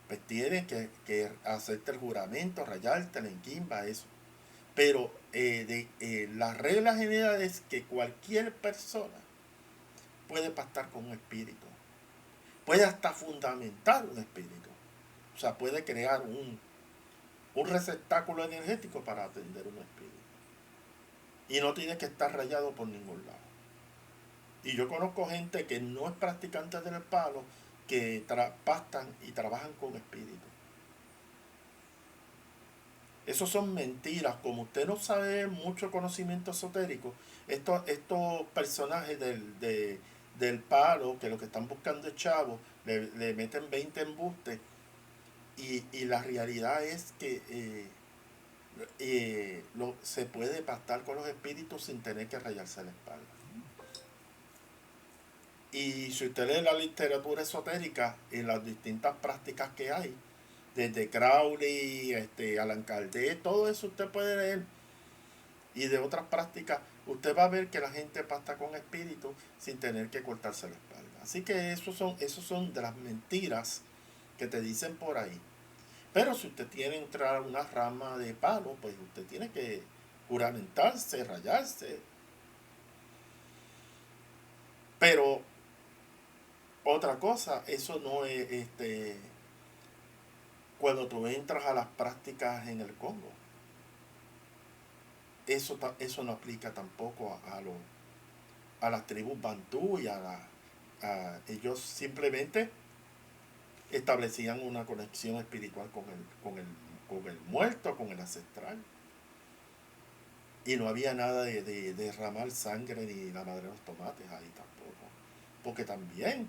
pues tienes que hacerte el juramento, rayarte la enquimba, eso. Pero la regla general es que cualquier persona puede pactar con un espíritu. Puede hasta fundamentar un espíritu. O sea, puede crear un receptáculo energético para atender un espíritu. Y no tiene que estar rayado por ningún lado. Y yo conozco gente que no es practicante del palo, que pactan y trabajan con espíritus. Esos son mentiras. Como usted no sabe mucho conocimiento esotérico, estos personajes del palo, que lo que están buscando es chavo, le meten 20 embustes. Y la realidad es que se puede pactar con los espíritus sin tener que rayarse la espalda. Y si usted lee la literatura esotérica y las distintas prácticas que hay, desde Crowley, Alan Kardec, todo eso usted puede leer. Y de otras prácticas, usted va a ver que la gente pacta con espíritus sin tener que cortarse la espalda. Así que esos son de las mentiras que te dicen por ahí. Pero si usted quiere entrar a una rama de palo, pues usted tiene que juramentarse, rayarse. Pero otra cosa, eso no es cuando tú entras a las prácticas en el Congo. Eso no aplica tampoco a las tribus bantú y a ellos simplemente establecían una conexión espiritual con el muerto, con el ancestral. Y no había nada de derramar sangre ni la madre de los tomates ahí tampoco. Porque también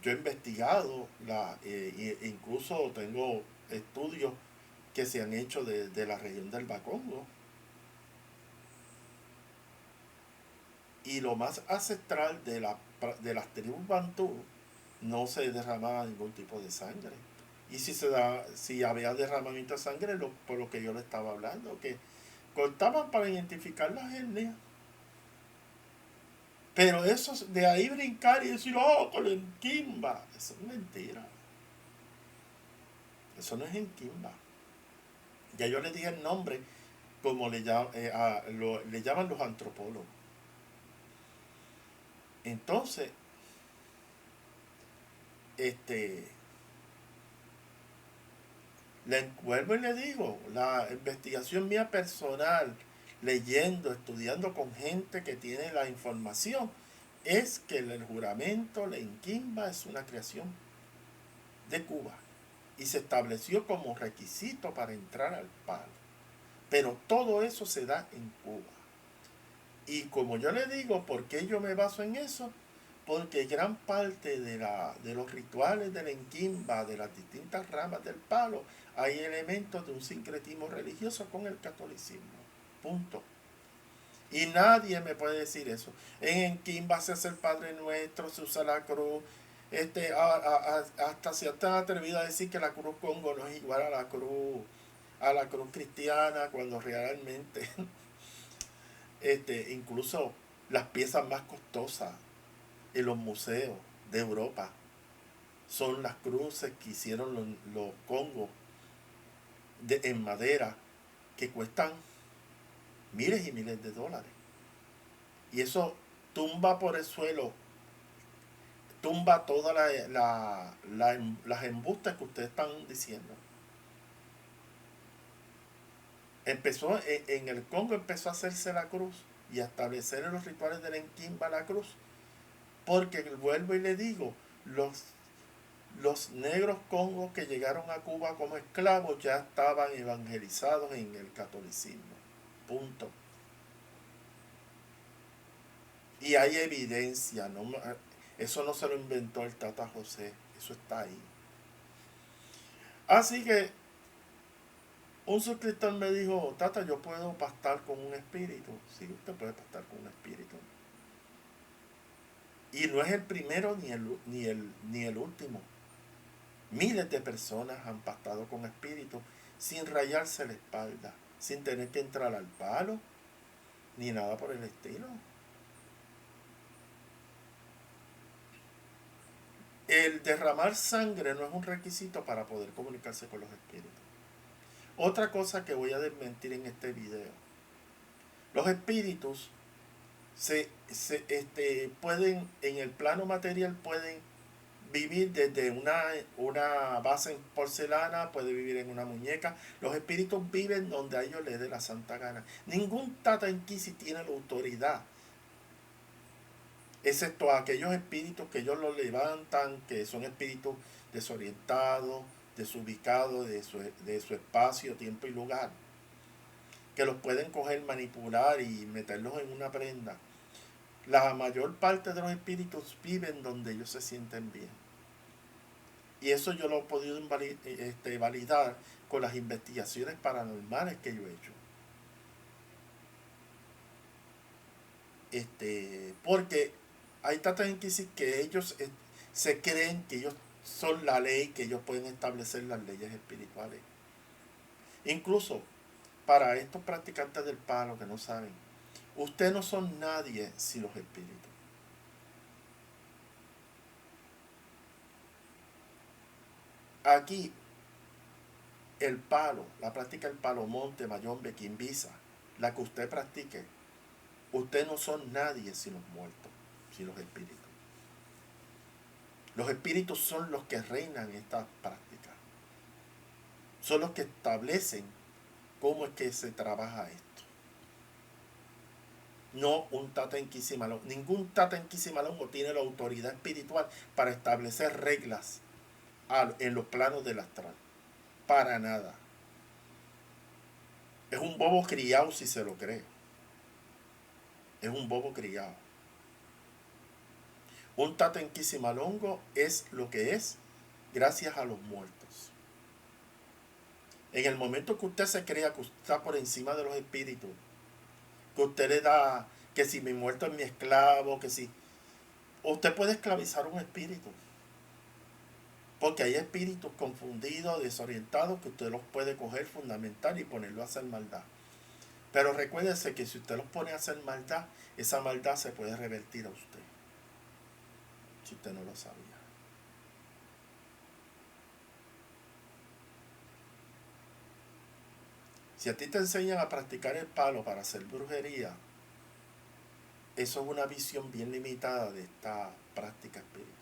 yo he investigado, incluso tengo estudios que se han hecho de la región del Bacongo. Y lo más ancestral de las tribus bantú no se derramaba ningún tipo de sangre. Y si había derramamiento de sangre, por lo que yo le estaba hablando, que cortaban para identificar las etnias. Pero eso de ahí brincar y decir, oh, con el Kimba, eso es mentira. Eso no es en Kimba. Ya yo le dije el nombre como le llaman los antropólogos. Entonces, vuelvo y le digo, la investigación mía personal, leyendo, estudiando con gente que tiene la información, es que el juramento Lenquimba es una creación de Cuba y se estableció como requisito para entrar al palo. Pero todo eso se da en Cuba. Y como yo le digo, ¿por qué yo me baso en eso? Porque gran parte de los rituales de la enquimba, de las distintas ramas del palo, hay elementos de un sincretismo religioso con el catolicismo. Punto. Y nadie me puede decir eso. En enquimba se hace el Padre Nuestro, se usa la cruz. Hasta se ha atrevido a decir que la cruz Congo no es igual a la cruz cristiana, cuando realmente incluso las piezas más costosas en los museos de Europa son las cruces que hicieron los congos en madera, que cuestan miles y miles de dólares. Y eso tumba por el suelo, tumba todas las embustes que ustedes están diciendo. En el Congo empezó a hacerse la cruz y a establecer en los rituales de la enquimba la cruz, porque vuelvo y le digo, los negros congos que llegaron a Cuba como esclavos ya estaban evangelizados en el catolicismo. Punto. Y hay evidencia, eso no se lo inventó el Tata José, eso está ahí. Así que un suscriptor me dijo, Tata, yo puedo pastar con un espíritu. Sí, usted puede pastar con un espíritu. Y no es el primero ni el último. Miles de personas han pastado con espíritus sin rayarse la espalda, sin tener que entrar al palo, ni nada por el estilo. El derramar sangre no es un requisito para poder comunicarse con los espíritus. Otra cosa que voy a desmentir en este video. Los espíritus pueden, en el plano material, pueden vivir desde una base en porcelana, puede vivir en una muñeca. Los espíritus viven donde a ellos les dé la santa gana. Ningún Tata Inquisi tiene la autoridad, excepto aquellos espíritus que ellos los levantan, que son espíritus desorientados, desubicados de su espacio, tiempo y lugar, que los pueden coger, manipular y meterlos en una prenda. La mayor parte de los espíritus viven donde ellos se sienten bien. Y eso yo lo he podido validar con las investigaciones paranormales que yo he hecho. Porque hay tantas inquisiciones que ellos se creen que ellos son la ley, que ellos pueden establecer las leyes espirituales. Incluso para estos practicantes del palo que no saben, ustedes no son nadie sin los espíritus. Aquí el palo, la práctica del palo monte, mayombe, quimbisa, la que usted practique, ustedes no son nadie sin los muertos, sin los espíritus. Los espíritus son los que reinan esta práctica. Son los que establecen cómo es que se trabaja esto. no un Tata Inquisimalongo. Ningún Tata Inquisimalongo tiene la autoridad espiritual para establecer reglas en los planos del astral. Para nada. Es un bobo criado si se lo cree. Es un bobo criado. Un Tata Inquisimalongo es lo que es gracias a los muertos. En el momento que usted se crea que usted está por encima de los espíritus, que usted le da que si mi muerto es mi esclavo, que si... Usted puede esclavizar un espíritu. Porque hay espíritus confundidos, desorientados, que usted los puede coger, fundamental y ponerlo a hacer maldad. Pero recuérdese que si usted los pone a hacer maldad, esa maldad se puede revertir a usted. Si usted no lo sabía. Si a ti te enseñan a practicar el palo para hacer brujería, eso es una visión bien limitada de esta práctica espiritual.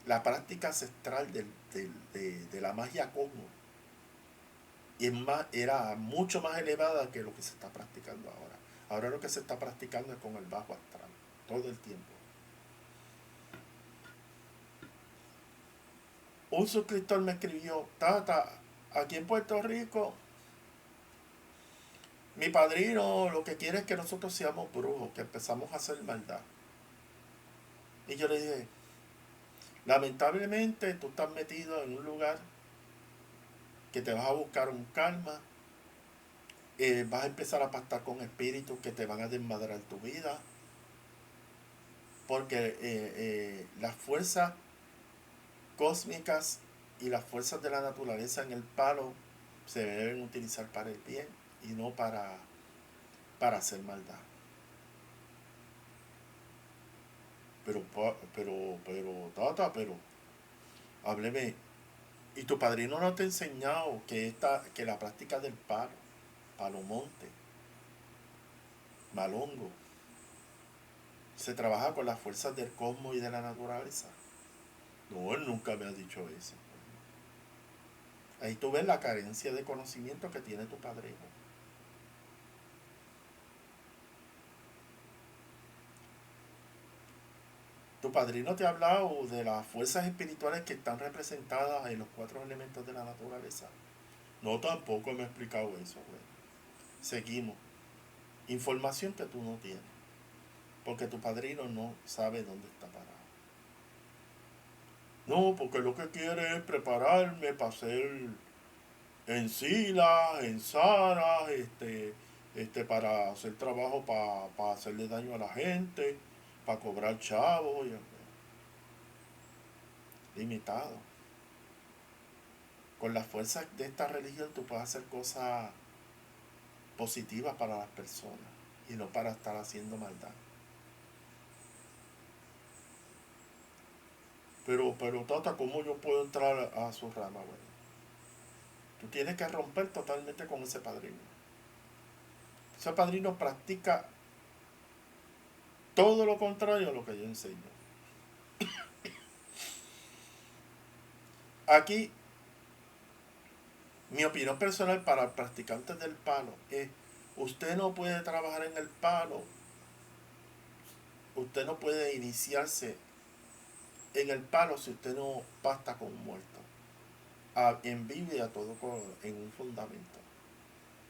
La práctica ancestral de la magia cosmo era mucho más elevada que lo que se está practicando ahora. Ahora lo que se está practicando es con el bajo astral, todo el tiempo. Un suscriptor me escribió: Tata, aquí en Puerto Rico, mi padrino lo que quiere es que nosotros seamos brujos, que empezamos a hacer maldad. Y yo le dije: lamentablemente tú estás metido en un lugar que te vas a buscar un karma, vas a empezar a pactar con espíritus que te van a desmadrar tu vida, porque las fuerzas cósmicas y las fuerzas de la naturaleza en el palo se deben utilizar para el bien y no para hacer maldad. Tata, hábleme. ¿Y tu padrino no te ha enseñado que la práctica del palomonte, malongo, se trabaja con las fuerzas del cosmos y de la naturaleza? No, él nunca me ha dicho eso. Ahí tú ves la carencia de conocimiento que tiene tu padrino. Tu padrino te ha hablado de las fuerzas espirituales que están representadas en los 4 elementos de la naturaleza. No, tampoco me ha explicado eso, güey. Seguimos. Información que tú no tienes. Porque tu padrino no sabe dónde está parado. No, porque lo que quiere es prepararme para hacer encilas, ensaras, para hacer trabajo para hacerle daño a la gente, para cobrar chavos. Limitado. Con las fuerzas de esta religión tú puedes hacer cosas positivas para las personas y no para estar haciendo maldad. Pero Tata, ¿cómo yo puedo entrar a su rama, güey? Tú tienes que romper totalmente con ese padrino. Ese padrino practica todo lo contrario a lo que yo enseño. Aquí, mi opinión personal para practicantes del palo es: usted no puede trabajar en el palo, usted no puede iniciarse en el palo si usted no pacta con un muerto, en vivo y a todo en un fundamento,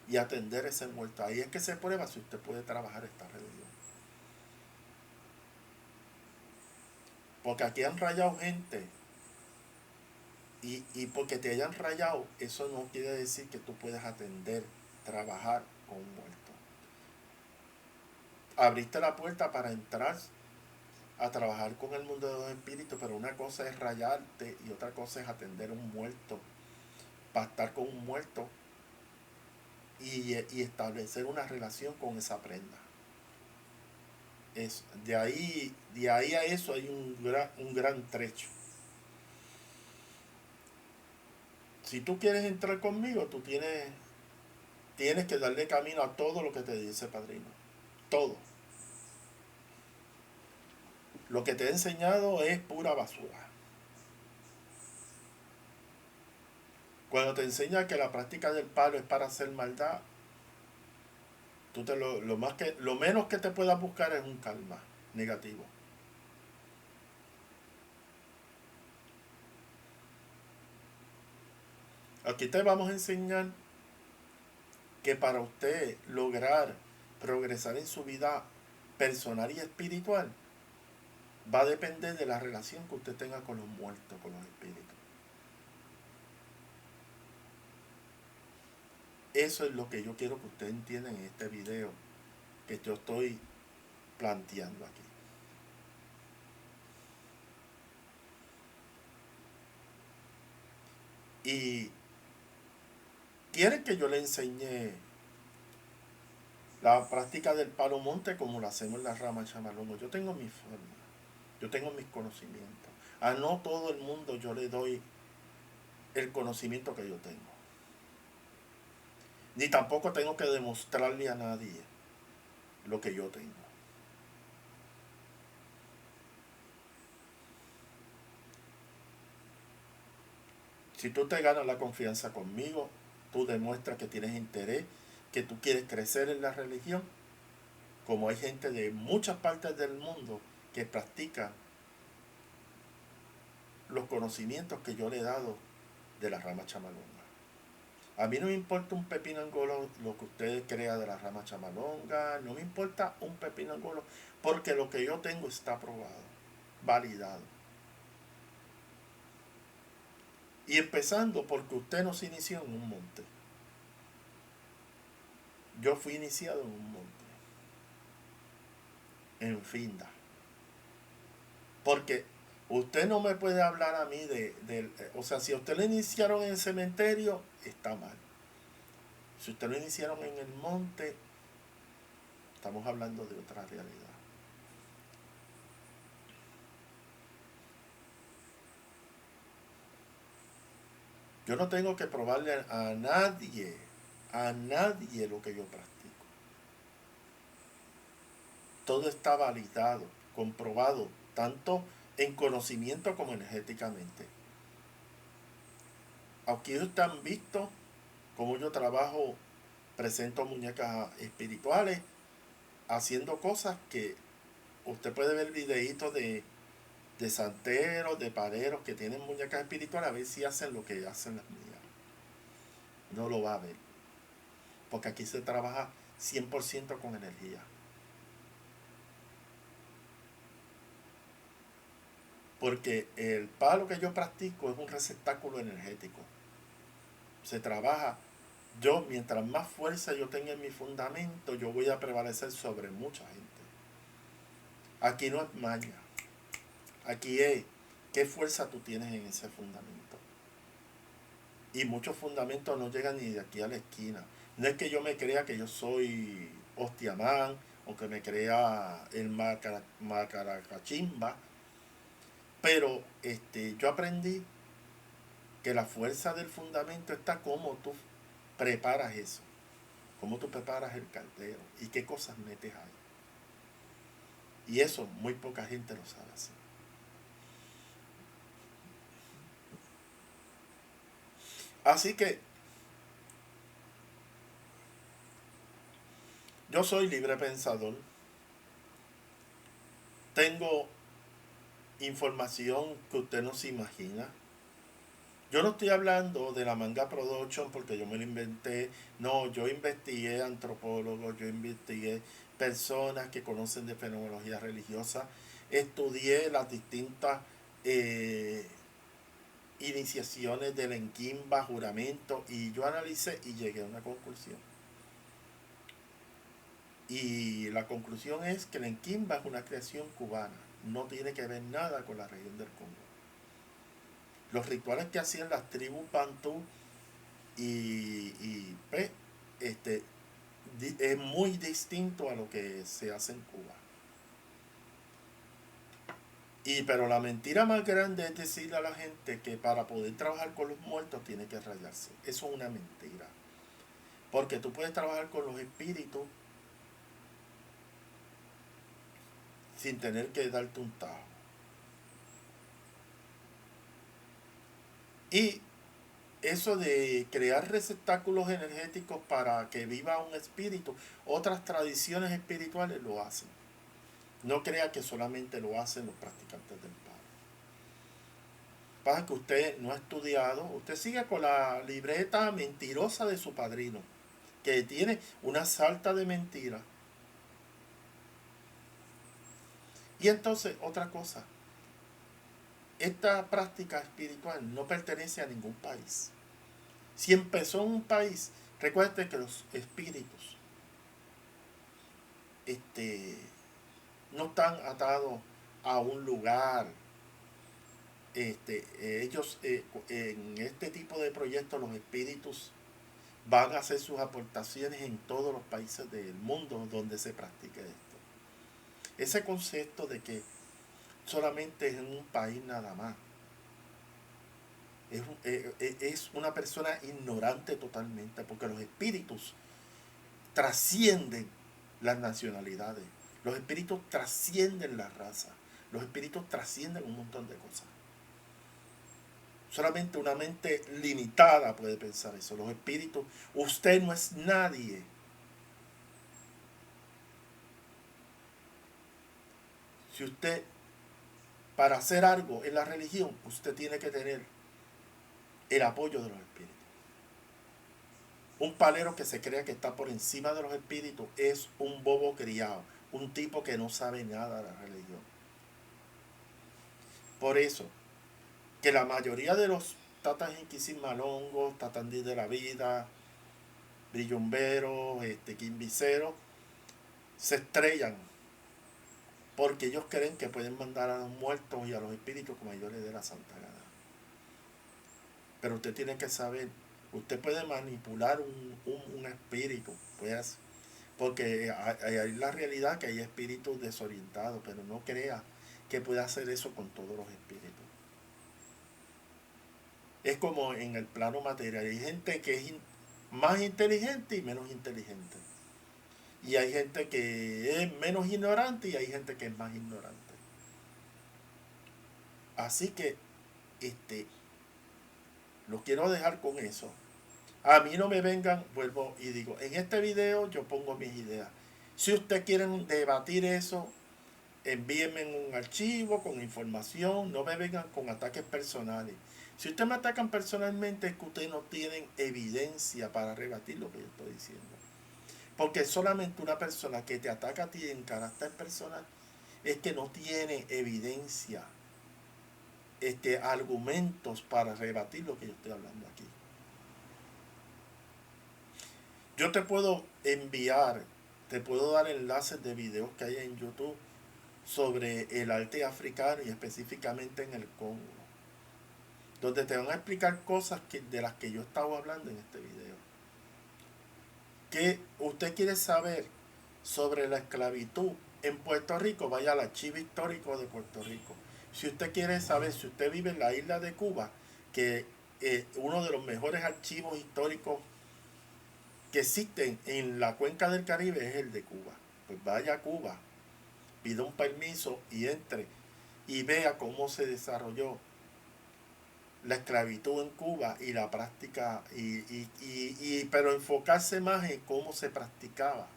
y atender ese muerto. Ahí es que se prueba si usted puede trabajar esta religión. Porque aquí han rayado gente, y porque te hayan rayado, eso no quiere decir que tú puedas atender, trabajar con un muerto. Abriste la puerta para entrar a trabajar con el mundo de los espíritus, pero una cosa es rayarte y otra cosa es atender a un muerto, pactar con un muerto y establecer una relación con esa prenda. De ahí a eso hay un gran trecho. Si tú quieres entrar conmigo, tú tienes que darle camino a todo lo que te dice padrino. Todo. Lo que te he enseñado es pura basura. Cuando te enseña que la práctica del palo es para hacer maldad, tú te lo menos que te puedas buscar es un karma negativo. Aquí te vamos a enseñar que para usted lograr progresar en su vida personal y espiritual, va a depender de la relación que usted tenga con los muertos, con los espíritus. Eso es lo que yo quiero que usted entienda en este video que yo estoy planteando aquí. Y quieren que yo le enseñe la práctica del palo monte como lo hacemos en la rama chamalongo. Yo tengo mi forma, yo tengo mis conocimientos. A no todo el mundo yo le doy el conocimiento que yo tengo. Ni tampoco tengo que demostrarle a nadie lo que yo tengo. Si tú te ganas la confianza conmigo, tú demuestras que tienes interés, que tú quieres crecer en la religión, como hay gente de muchas partes del mundo que practica los conocimientos que yo le he dado de la rama chamalonga. A mí no me importa un pepino angolo lo que usted crea de la rama chamalonga, no me importa un pepino angolo, porque lo que yo tengo está aprobado, validado. Y empezando porque usted no se inició en un monte. Yo fui iniciado en un monte, en Finda. Porque usted no me puede hablar a mí o sea, si a usted lo iniciaron en el cementerio, está mal. Si usted lo iniciaron en el monte, estamos hablando de otra realidad. Yo no tengo que probarle a nadie lo que yo practico. Todo está validado, comprobado, tanto en conocimiento como energéticamente. Aquí ustedes han visto cómo yo trabajo, presento muñecas espirituales, haciendo cosas que usted puede ver videitos de santeros, de pareros que tienen muñecas espirituales, a ver si hacen lo que hacen las mías. No lo va a ver, porque aquí se trabaja 100% con energía. Porque el palo que yo practico es un receptáculo energético. Se trabaja, yo mientras más fuerza yo tenga en mi fundamento, yo voy a prevalecer sobre mucha gente. Aquí no es maña, aquí es qué fuerza tú tienes en ese fundamento. Y muchos fundamentos no llegan ni de aquí a la esquina. No es que yo me crea que yo soy hostiamán o que me crea el macaracachimba, pero yo aprendí que la fuerza del fundamento está como tú preparas eso, cómo tú preparas el caldero y qué cosas metes ahí. Y eso muy poca gente lo sabe hacer. Así que yo soy libre pensador, tengo información que usted no se imagina. Yo no estoy hablando de la manga production porque yo me lo inventé. No, yo investigué antropólogos, yo investigué personas que conocen de fenomenología religiosa, estudié las distintas eh, iniciaciones del Enquimba, juramento, y yo analicé y llegué a una conclusión. Y la conclusión es que el Enquimba es una creación cubana, no tiene que ver nada con la región del Congo. Los rituales que hacían las tribus Bantú y pues, es muy distinto a lo que se hace en Cuba. Pero la mentira más grande es decirle a la gente que para poder trabajar con los muertos tiene que rayarse. Eso es una mentira. Porque tú puedes trabajar con los espíritus sin tener que darte un tajo. Y eso de crear receptáculos energéticos para que viva un espíritu, otras tradiciones espirituales lo hacen. No crea que solamente lo hacen los practicantes del palo. Pasa que usted no ha estudiado, usted sigue con la libreta mentirosa de su padrino, que tiene una salta de mentiras. Y entonces, otra cosa, esta práctica espiritual no pertenece a ningún país. Si empezó en un país, recuerde que los espíritus no están atados a un lugar. Ellos en este tipo de proyectos, los espíritus van a hacer sus aportaciones en todos los países del mundo donde se practique esto. Ese concepto de que solamente es en un país nada más es una persona ignorante totalmente, porque los espíritus trascienden las nacionalidades, los espíritus trascienden la raza, los espíritus trascienden un montón de cosas. Solamente una mente limitada puede pensar eso. Los espíritus, usted no es nadie. Si usted, para hacer algo en la religión, usted tiene que tener el apoyo de los espíritus. Un palero que se crea que está por encima de los espíritus es un bobo criado, un tipo que no sabe nada de la religión. Por eso, que la mayoría de los tatas inquisimalongos, tatandí de la vida, brillumberos, quimbiceros, se estrellan porque ellos creen que pueden mandar a los muertos y a los espíritus como ellos les dé la santa gana. Pero usted tiene que saber, usted puede manipular un espíritu, pues, porque hay la realidad que hay espíritus desorientados, pero no crea que puede hacer eso con todos los espíritus. Es como en el plano material, hay gente que es más inteligente y menos inteligente. Y hay gente que es menos ignorante y hay gente que es más ignorante. Así que, lo quiero dejar con eso. A mí no me vengan, vuelvo y digo, en este video yo pongo mis ideas. Si ustedes quieren debatir eso, envíenme un archivo con información, no me vengan con ataques personales. Si ustedes me atacan personalmente es que ustedes no tienen evidencia para rebatir lo que yo estoy diciendo. Porque solamente una persona que te ataca a ti en carácter personal es que no tiene evidencia, argumentos para rebatir lo que yo estoy hablando aquí. Yo te puedo enviar, te puedo dar enlaces de videos que hay en YouTube sobre el arte africano y específicamente en el Congo, donde te van a explicar cosas de las que yo estaba hablando en este video. ¿Qué usted quiere saber sobre la esclavitud en Puerto Rico? Vaya al archivo histórico de Puerto Rico. Si usted quiere saber, si usted vive en la isla de Cuba, que uno de los mejores archivos históricos que existen en la cuenca del Caribe es el de Cuba, pues vaya a Cuba, pida un permiso y entre y vea cómo se desarrolló la esclavitud en Cuba y la práctica, pero enfocarse más en cómo se practicaba.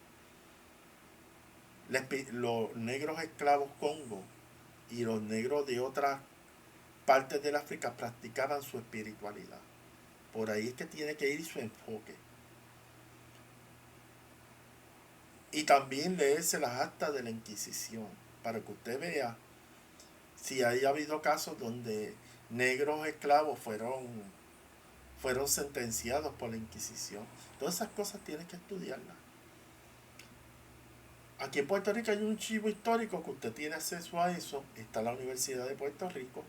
Los negros esclavos Congo y los negros de otras partes del África practicaban su espiritualidad. Por ahí es que tiene que ir su enfoque. Y también leerse las actas de la Inquisición, para que usted vea si haya habido casos donde negros esclavos fueron sentenciados por la Inquisición. Todas esas cosas tienes que estudiarlas. Aquí en Puerto Rico hay un archivo histórico que usted tiene acceso a eso. Está la Universidad de Puerto Rico.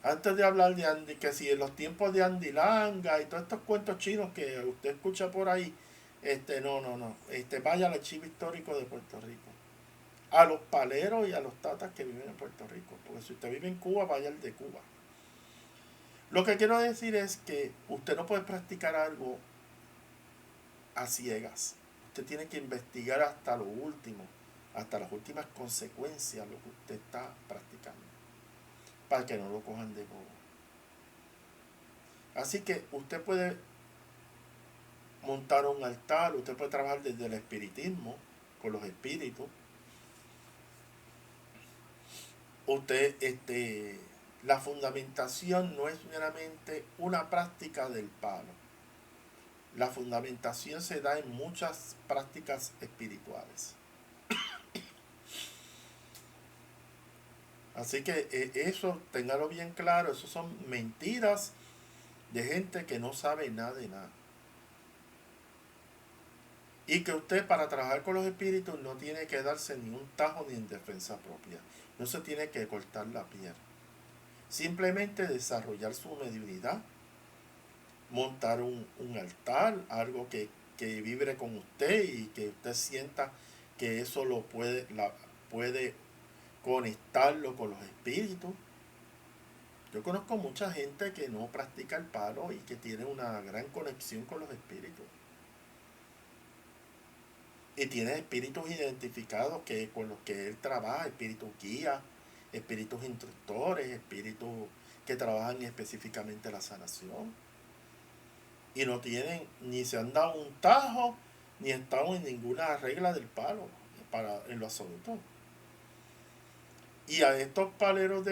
Antes de hablar de Andy, que si en los tiempos de Andy Langa y todos estos cuentos chinos que usted escucha por ahí, no. Vaya al archivo histórico de Puerto Rico. A los paleros y a los tatas que viven en Puerto Rico. Porque si usted vive en Cuba, vaya al de Cuba. Lo que quiero decir es que usted no puede practicar algo a ciegas. Usted tiene que investigar hasta lo último, hasta las últimas consecuencias lo que usted está practicando, para que no lo cojan de bobo. Así que usted puede montar un altar, usted puede trabajar desde el espiritismo, con los espíritus. Usted, la fundamentación no es meramente una práctica del palo. La fundamentación se da en muchas prácticas espirituales. Así que eso, téngalo bien claro, eso son mentiras de gente que no sabe nada de nada. Y que usted para trabajar con los espíritus no tiene que darse ni un tajo ni en defensa propia. No se tiene que cortar la piel. Simplemente desarrollar su mediunidad, montar un altar, algo que vibre con usted y que usted sienta que eso lo puede conectarlo con los espíritus. Yo conozco mucha gente que no practica el palo y que tiene una gran conexión con los espíritus. Y tiene espíritus identificados con los que él trabaja, espíritus guías, espíritus instructores, espíritus que trabajan específicamente la sanación. Y no tienen, ni se han dado un tajo, ni estado en ninguna regla del palo, en lo absoluto. Y a estos paleros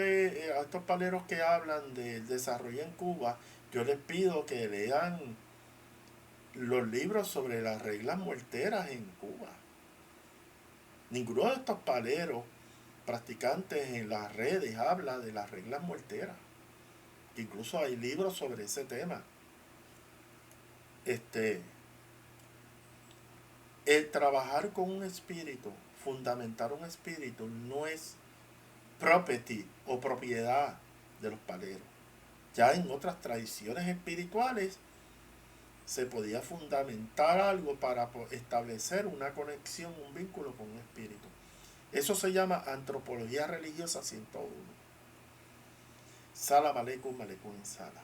que hablan del desarrollo en Cuba, yo les pido que lean los libros sobre las reglas muerteras en Cuba. Ninguno de estos paleros practicantes en las redes habla de las reglas muerteras. Incluso hay libros sobre ese tema. El trabajar con un espíritu, fundamentar un espíritu, no es property o propiedad de los paleros. Ya en otras tradiciones espirituales se podía fundamentar algo para establecer una conexión, un vínculo con un espíritu. Eso se llama antropología religiosa 101. Salam aleikum, aleikum sala.